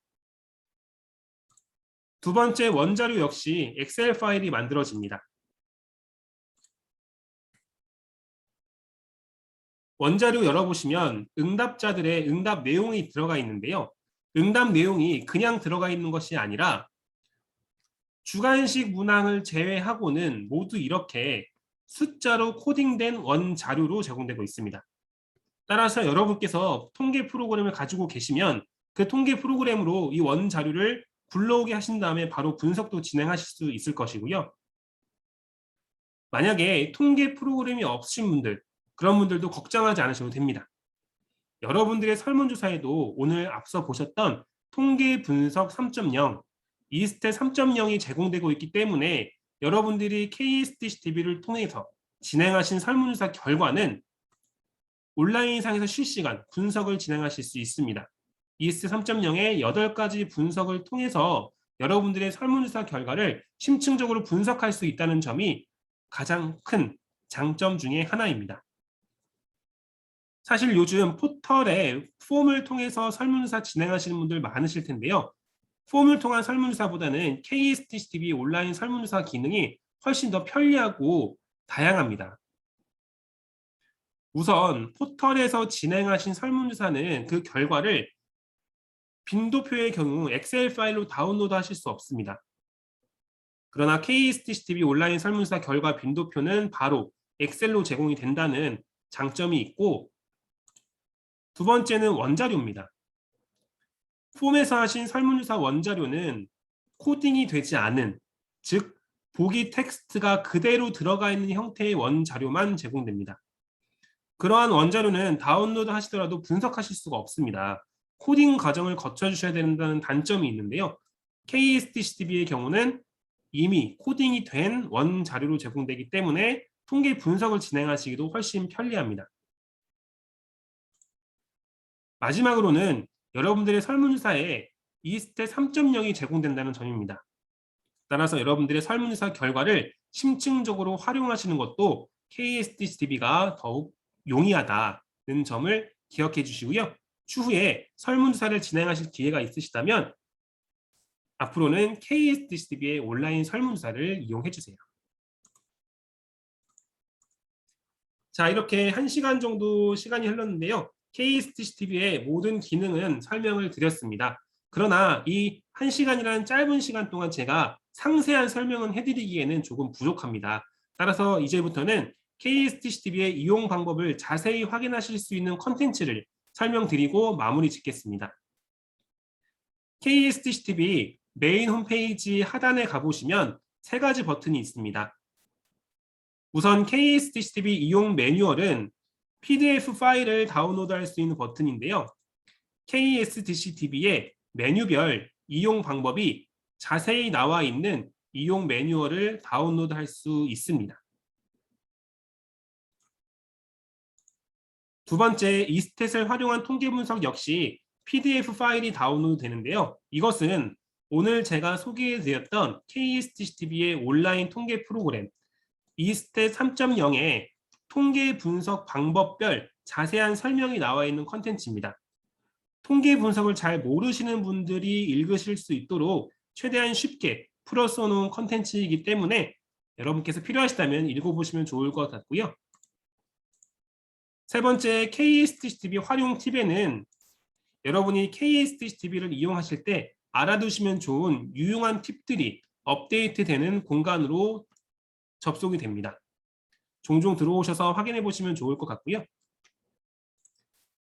두 번째 원자료 역시 엑셀 파일이 만들어집니다. 원자료 열어보시면 응답자들의 응답 내용이 들어가 있는데요. 응답 내용이 그냥 들어가 있는 것이 아니라 주관식 문항을 제외하고는 모두 이렇게 숫자로 코딩된 원자료로 제공되고 있습니다. 따라서 여러분께서 통계 프로그램을 가지고 계시면 그 통계 프로그램으로 이 원자료를 불러오게 하신 다음에 바로 분석도 진행하실 수 있을 것이고요. 만약에 통계 프로그램이 없으신 분들, 그런 분들도 걱정하지 않으셔도 됩니다. 여러분들의 설문조사에도 오늘 앞서 보셨던 통계 분석 3.0, 이스탯 3.0이 제공되고 있기 때문에 여러분들이 KSTCTV를 통해서 진행하신 설문조사 결과는 온라인상에서 실시간 분석을 진행하실 수 있습니다. EST 3.0의 8가지 분석을 통해서 여러분들의 설문조사 결과를 심층적으로 분석할 수 있다는 점이 가장 큰 장점 중에 하나입니다. 사실 요즘 포털에 폼을 통해서 설문조사 진행하시는 분들 많으실 텐데요. 폼을 통한 설문조사보다는 KSTCTV 온라인 설문조사 기능이 훨씬 더 편리하고 다양합니다. 우선 포털에서 진행하신 설문조사는 그 결과를 빈도표의 경우 엑셀 파일로 다운로드 하실 수 없습니다. 그러나 KSTCTV 온라인 설문조사 결과 빈도표는 바로 엑셀로 제공이 된다는 장점이 있고, 두 번째는 원자료입니다. 폼에서 하신 설문조사 원자료는 코딩이 되지 않은, 즉 보기 텍스트가 그대로 들어가 있는 형태의 원자료만 제공됩니다. 그러한 원자료는 다운로드 하시더라도 분석하실 수가 없습니다. 코딩 과정을 거쳐주셔야 된다는 단점이 있는데요. KSTCTV의 경우는 이미 코딩이 된 원자료로 제공되기 때문에 통계 분석을 진행하시기도 훨씬 편리합니다. 마지막으로는 여러분들의 설문조사에 EST 3.0이 제공된다는 점입니다. 따라서 여러분들의 설문조사 결과를 심층적으로 활용하시는 것도 KSTCTV가 더욱 용이하다는 점을 기억해 주시고요. 추후에 설문조사를 진행하실 기회가 있으시다면 앞으로는 KSTCTV의 온라인 설문조사를 이용해 주세요. 자, 이렇게 1시간 정도 시간이 흘렀는데요. KSTCTV의 모든 기능은 설명을 드렸습니다. 그러나 이 1시간이라는 짧은 시간 동안 제가 상세한 설명은 해드리기에는 조금 부족합니다. 따라서 이제부터는 KSTCTV의 이용 방법을 자세히 확인하실 수 있는 컨텐츠를 설명드리고 마무리 짓겠습니다. KSTCTV 메인 홈페이지 하단에 가보시면 3가지 버튼이 있습니다. 우선 KSTCTV 이용 매뉴얼은 PDF 파일을 다운로드할 수 있는 버튼인데요. KSTCTV의 메뉴별 이용 방법이 자세히 나와 있는 이용 매뉴얼을 다운로드할 수 있습니다. 두 번째, 이스탯을 활용한 통계 분석 역시 PDF 파일이 다운로드 되는데요. 이것은 오늘 제가 소개해드렸던 KSTCTV의 온라인 통계 프로그램 이스탯 3.0의 통계 분석 방법별 자세한 설명이 나와 있는 컨텐츠입니다. 통계 분석을 잘 모르시는 분들이 읽으실 수 있도록 최대한 쉽게 풀어 써놓은 컨텐츠이기 때문에 여러분께서 필요하시다면 읽어보시면 좋을 것 같고요. 세 번째, KSTCTV 활용 팁에는 여러분이 KSTCTV를 이용하실 때 알아두시면 좋은 유용한 팁들이 업데이트되는 공간으로 접속이 됩니다. 종종 들어오셔서 확인해 보시면 좋을 것 같고요.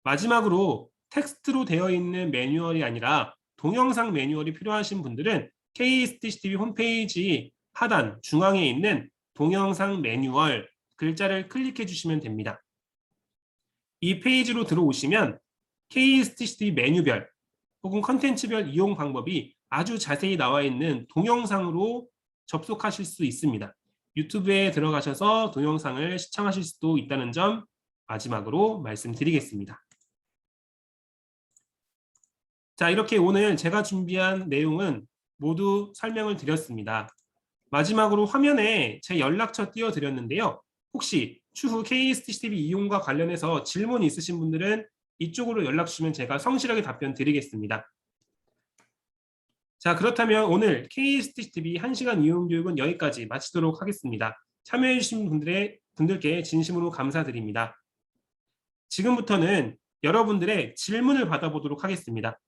마지막으로 텍스트로 되어 있는 매뉴얼이 아니라 동영상 매뉴얼이 필요하신 분들은 KSTCTV 홈페이지 하단 중앙에 있는 동영상 매뉴얼 글자를 클릭해 주시면 됩니다. 이 페이지로 들어오시면 KSTCTV 메뉴별 혹은 컨텐츠별 이용 방법이 아주 자세히 나와 있는 동영상으로 접속하실 수 있습니다. 유튜브에 들어가셔서 동영상을 시청하실 수도 있다는 점 마지막으로 말씀드리겠습니다. 자, 이렇게 오늘 제가 준비한 내용은 모두 설명을 드렸습니다. 마지막으로 화면에 제 연락처 띄워드렸는데요. 혹시 추후 KSTCTV 이용과 관련해서 질문이 있으신 분들은 이쪽으로 연락 주시면 제가 성실하게 답변 드리겠습니다. 자, 그렇다면 오늘 KSTCTV 1시간 이용 교육은 여기까지 마치도록 하겠습니다. 참여해 주신 분들께 진심으로 감사드립니다. 지금부터는 여러분들의 질문을 받아보도록 하겠습니다.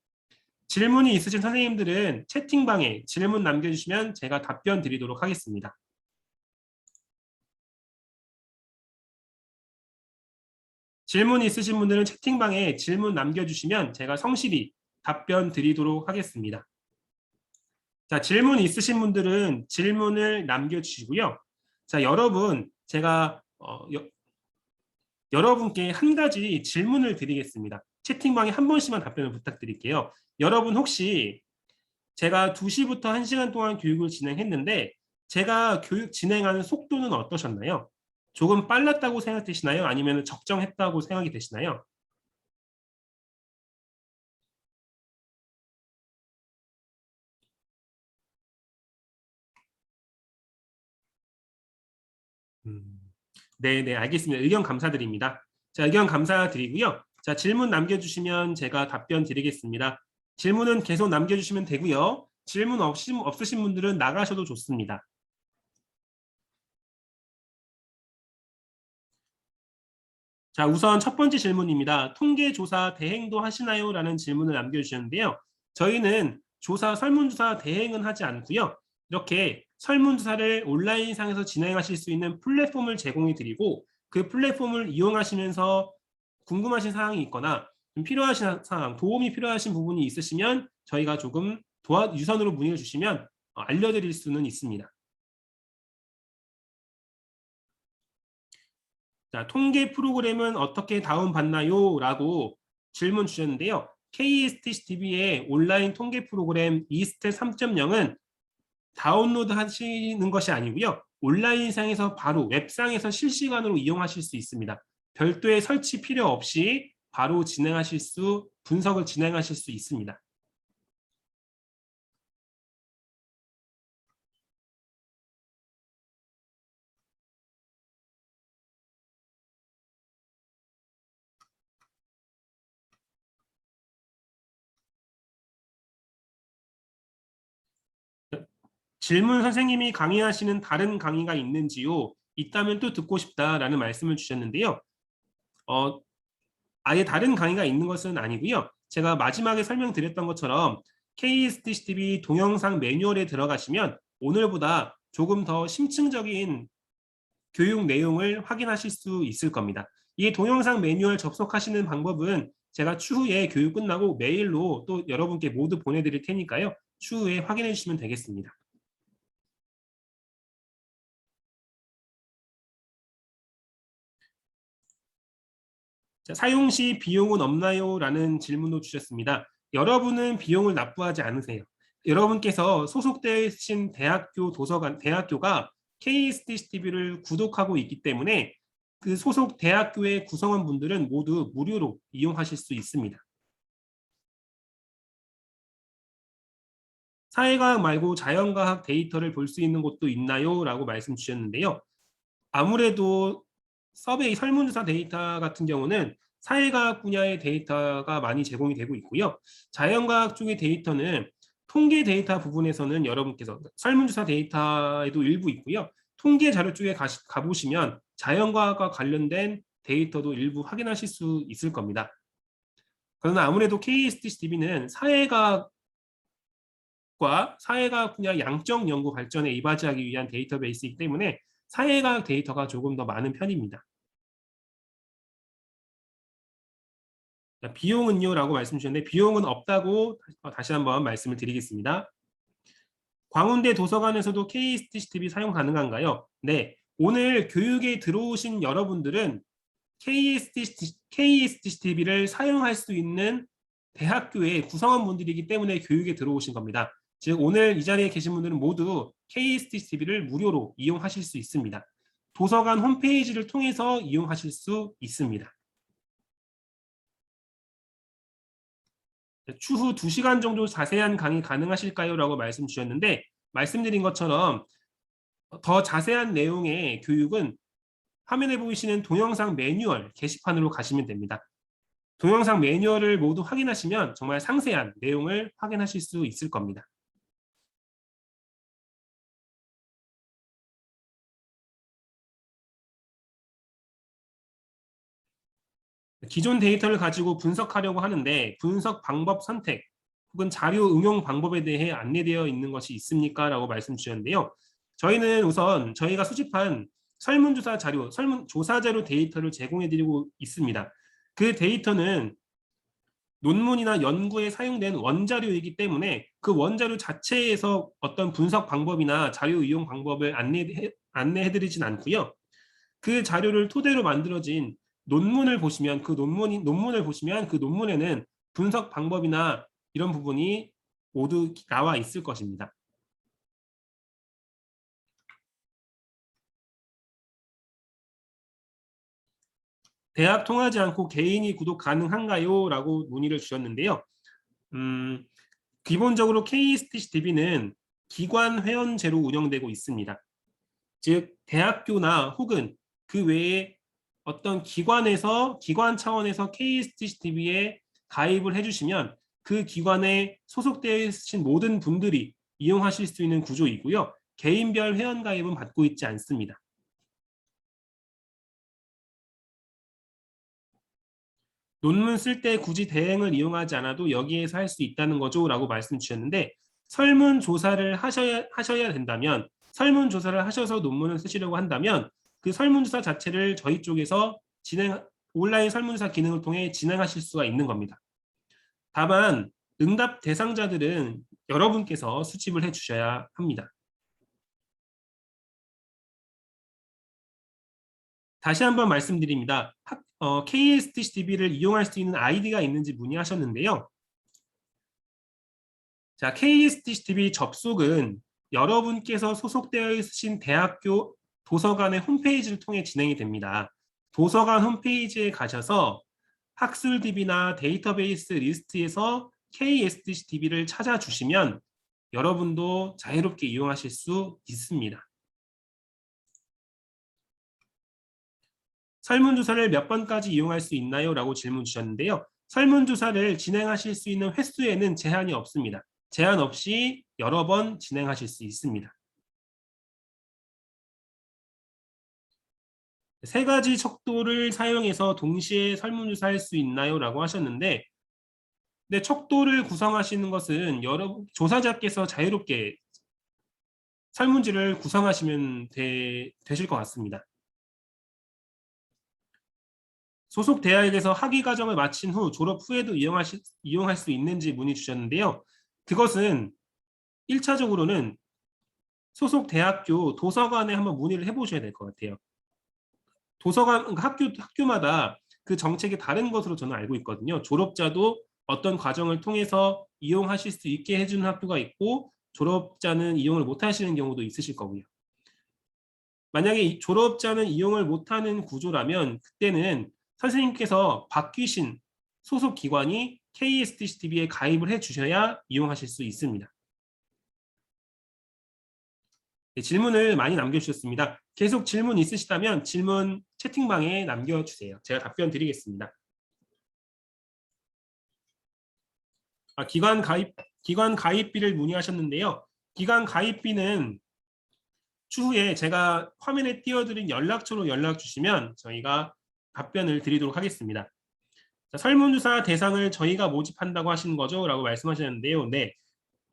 질문이 있으신 선생님들은 채팅방에 질문 남겨주시면 제가 답변 드리도록 하겠습니다. 질문이 있으신 분들은 채팅방에 질문 남겨주시면 제가 성실히 답변 드리도록 하겠습니다. 자, 질문 있으신 분들은 질문을 남겨주시고요. 자, 여러분, 제가 여러분께 한 가지 질문을 드리겠습니다. 채팅방에 한 번씩만 답변을 부탁드릴게요. 여러분 혹시 제가 2시부터 1시간 동안 교육을 진행했는데 제가 교육 진행하는 속도는 어떠셨나요? 조금 빨랐다고 생각되시나요? 아니면 적정했다고 생각이 되시나요? 음, 네, 네, 알겠습니다. 의견 감사드립니다. 자, 의견 감사드리고요. 자, 질문 남겨주시면 제가 답변 드리겠습니다. 질문은 계속 남겨주시면 되고요. 질문 없으신 분들은 나가셔도 좋습니다. 자, 우선 첫 번째 질문입니다. 통계조사 대행도 하시나요? 라는 질문을 남겨주셨는데요. 저희는 설문조사 대행은 하지 않고요. 이렇게 설문조사를 온라인상에서 진행하실 수 있는 플랫폼을 제공해 드리고 그 플랫폼을 이용하시면서 궁금하신 사항이 있거나 좀 필요하신 사항, 도움이 필요하신 부분이 있으시면 저희가 조금 유선으로 문의를 주시면 알려드릴 수는 있습니다. 자, 통계 프로그램은 어떻게 다운받나요? 라고 질문 주셨는데요. KSTCTV의 온라인 통계 프로그램 이스텝 3.0은 다운로드 하시는 것이 아니고요. 온라인상에서 바로 웹상에서 실시간으로 이용하실 수 있습니다. 별도의 설치 필요 없이 바로 분석을 진행하실 수 있습니다. 질문 선생님이 강의하시는 다른 강의가 있는지요? 있다면 또 듣고 싶다라는 말씀을 주셨는데요. 어, 아예 다른 강의가 있는 것은 아니고요. 제가 마지막에 설명드렸던 것처럼 KSTCTV 동영상 매뉴얼에 들어가시면 오늘보다 조금 더 심층적인 교육 내용을 확인하실 수 있을 겁니다. 이 동영상 매뉴얼 접속하시는 방법은 제가 추후에 교육 끝나고 메일로 또 여러분께 모두 보내드릴 테니까요. 추후에 확인해 주시면 되겠습니다. 자, 사용 시 비용은 없나요? 라는 질문도 주셨습니다. 여러분은 비용을 납부하지 않으세요. 여러분께서 소속되신 대학교가 KSTCTV를 구독하고 있기 때문에 그 소속 대학교의 구성원분들은 모두 무료로 이용하실 수 있습니다. 사회과학 말고 자연과학 데이터를 볼 수 있는 곳도 있나요? 라고 말씀 주셨는데요. 아무래도 서베이 설문조사 데이터 같은 경우는 사회과학 분야의 데이터가 많이 제공이 되고 있고요. 자연과학 쪽의 데이터는 통계 데이터 부분에서는 여러분께서 설문조사 데이터에도 일부 있고요. 통계 자료 쪽에 가보시면 자연과학과 관련된 데이터도 일부 확인하실 수 있을 겁니다. 그러나 아무래도 KSTCTV는 사회과학 분야 양적 연구 발전에 이바지하기 위한 데이터베이스이기 때문에 사회과학 데이터가 조금 더 많은 편입니다. 비용은요? 라고 말씀 주셨는데 비용은 없다고 다시 한번 말씀을 드리겠습니다. 광운대 도서관에서도 KSTCTV 사용 가능한가요? 네. 오늘 교육에 들어오신 여러분들은 KSTCTV를 사용할 수 있는 대학교의 구성원분들이기 때문에 교육에 들어오신 겁니다. 즉 오늘 이 자리에 계신 분들은 모두 KSTCTV를 무료로 이용하실 수 있습니다. 도서관 홈페이지를 통해서 이용하실 수 있습니다. 추후 2시간 정도 자세한 강의 가능하실까요? 라고 말씀 주셨는데 말씀드린 것처럼 더 자세한 내용의 교육은 화면에 보이시는 동영상 매뉴얼 게시판으로 가시면 됩니다. 동영상 매뉴얼을 모두 확인하시면 정말 상세한 내용을 확인하실 수 있을 겁니다. 기존 데이터를 가지고 분석하려고 하는데 분석 방법 선택 혹은 자료 응용 방법에 대해 안내되어 있는 것이 있습니까? 라고 말씀 주셨는데요. 저희는 우선 저희가 수집한 설문조사 자료, 설문조사 자료 데이터를 제공해 드리고 있습니다. 그 데이터는 논문이나 연구에 사용된 원자료이기 때문에 그 원자료 자체에서 어떤 분석 방법이나 자료 이용 방법을 안내해 드리진 않고요. 그 자료를 토대로 만들어진 논문을 보시면 논문을 보시면 그 논문에는 분석 방법이나 이런 부분이 모두 나와 있을 것입니다. 대학 통하지 않고 개인이 구독 가능한가요? 라고 문의를 주셨는데요. 기본적으로 KSTCTV는 기관 회원제로 운영되고 있습니다. 즉 대학교나 혹은 그 외에 어떤 기관에서 기관 차원에서 KSTCTV에 가입을 해주시면 그 기관에 소속되어 있으신 모든 분들이 이용하실 수 있는 구조이고요. 개인별 회원 가입은 받고 있지 않습니다. 논문 쓸 때 굳이 대행을 이용하지 않아도 여기에서 할 수 있다는 거죠 라고 말씀 주셨는데 설문조사를 하셔야 된다면 설문조사를 하셔서 논문을 쓰시려고 한다면 그 설문조사 자체를 저희 쪽에서 온라인 설문조사 기능을 통해 진행하실 수가 있는 겁니다. 다만 응답 대상자들은 여러분께서 수집을 해주셔야 합니다. 다시 한번 말씀드립니다. KSTCDB를 이용할 수 있는 아이디가 있는지 문의하셨는데요. 자, KSTCDB 접속은 여러분께서 소속되어 있으신 대학교 도서관의 홈페이지를 통해 진행이 됩니다. 도서관 홈페이지에 가셔서 학술DB나 데이터베이스 리스트에서 KSTCDB를 찾아주시면 여러분도 자유롭게 이용하실 수 있습니다. 설문조사를 몇 번까지 이용할 수 있나요? 라고 질문 주셨는데요. 설문조사를 진행하실 수 있는 횟수에는 제한이 없습니다. 제한 없이 여러 번 진행하실 수 있습니다. 세 가지 척도를 사용해서 동시에 설문조사할 수 있나요? 라고 하셨는데 네, 척도를 구성하시는 것은 조사자께서 자유롭게 설문지를 구성하시면 되실 것 같습니다. 소속 대학에서 학위 과정을 마친 후 졸업 후에도 이용할 수 있는지 문의 주셨는데요. 그것은 1차적으로는 소속 대학교 도서관에 한번 문의를 해보셔야 될 것 같아요. 도서관, 그러니까 학교마다 그 정책이 다른 것으로 저는 알고 있거든요. 졸업자도 어떤 과정을 통해서 이용하실 수 있게 해주는 학교가 있고 졸업자는 이용을 못 하시는 경우도 있으실 거고요. 만약에 졸업자는 이용을 못하는 구조라면 그때는 선생님께서 바뀌신 소속 기관이 KSTCTV에 가입을 해주셔야 이용하실 수 있습니다. 네, 질문을 많이 남겨주셨습니다. 계속 질문 있으시다면 질문 채팅방에 남겨주세요. 제가 답변 드리겠습니다. 기관 가입비를 문의하셨는데요. 기관 가입비는 추후에 제가 화면에 띄워드린 연락처로 연락 주시면 저희가 답변을 드리도록 하겠습니다. 자, 설문조사 대상을 저희가 모집한다고 하시는 거죠? 라고 말씀하셨는데요. 네,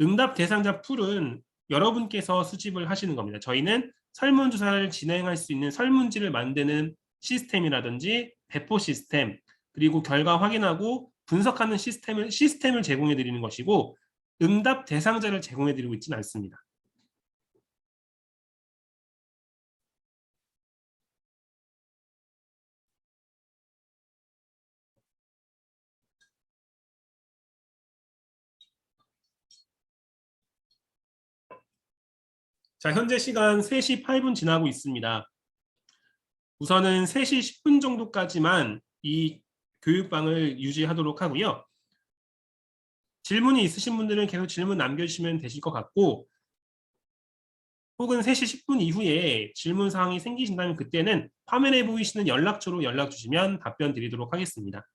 응답 대상자 풀은 여러분께서 수집을 하시는 겁니다. 저희는 설문조사를 진행할 수 있는 설문지를 만드는 시스템이라든지 배포 시스템, 그리고 결과 확인하고 분석하는 시스템을 제공해 드리는 것이고 응답 대상자를 제공해 드리고 있지는 않습니다. 자, 현재 시간 3시 8분 지나고 있습니다. 우선은 3시 10분 정도까지만 이 교육방을 유지하도록 하고요. 질문이 있으신 분들은 계속 질문 남겨주시면 되실 것 같고 혹은 3시 10분 이후에 질문 사항이 생기신다면 그때는 화면에 보이시는 연락처로 연락 주시면 답변 드리도록 하겠습니다.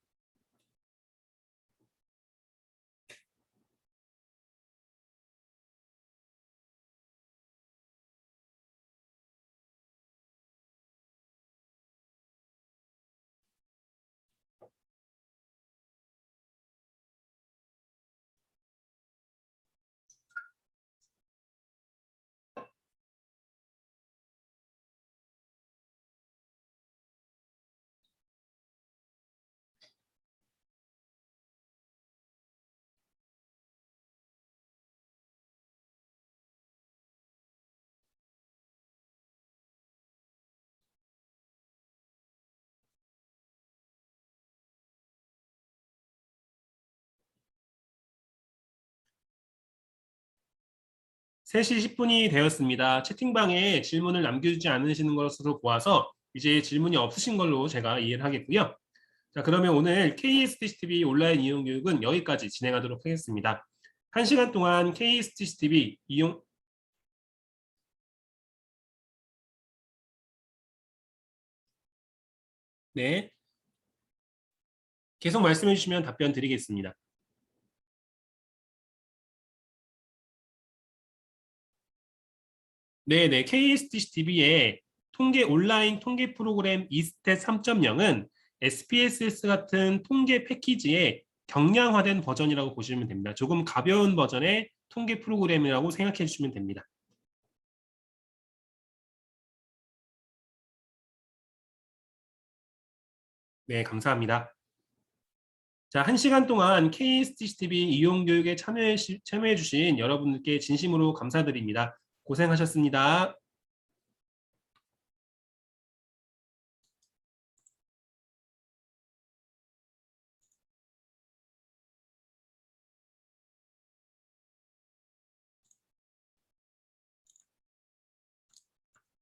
(3시 10분이) 되었습니다. 채팅방에 질문을 남겨주지 않으시는 것으로 보아서 이제 질문이 없으신 걸로 제가 이해를 하겠고요. 자, 그러면 오늘 KSTCTV 온라인 이용 교육은 여기까지 진행하도록 하겠습니다. 1시간 동안 KSTCTV 이용 네, 계속 말씀해 주시면 답변 드리겠습니다. 네네, KSTCTV의 온라인 통계 프로그램 이스탯 3.0은 SPSS 같은 통계 패키지의 경량화된 버전이라고 보시면 됩니다. 조금 가벼운 버전의 통계 프로그램이라고 생각해 주시면 됩니다. 네, 감사합니다. 자, 1시간 동안 KSTCTV 이용 교육에 참여해 주신 여러분들께 진심으로 감사드립니다. 고생하셨습니다.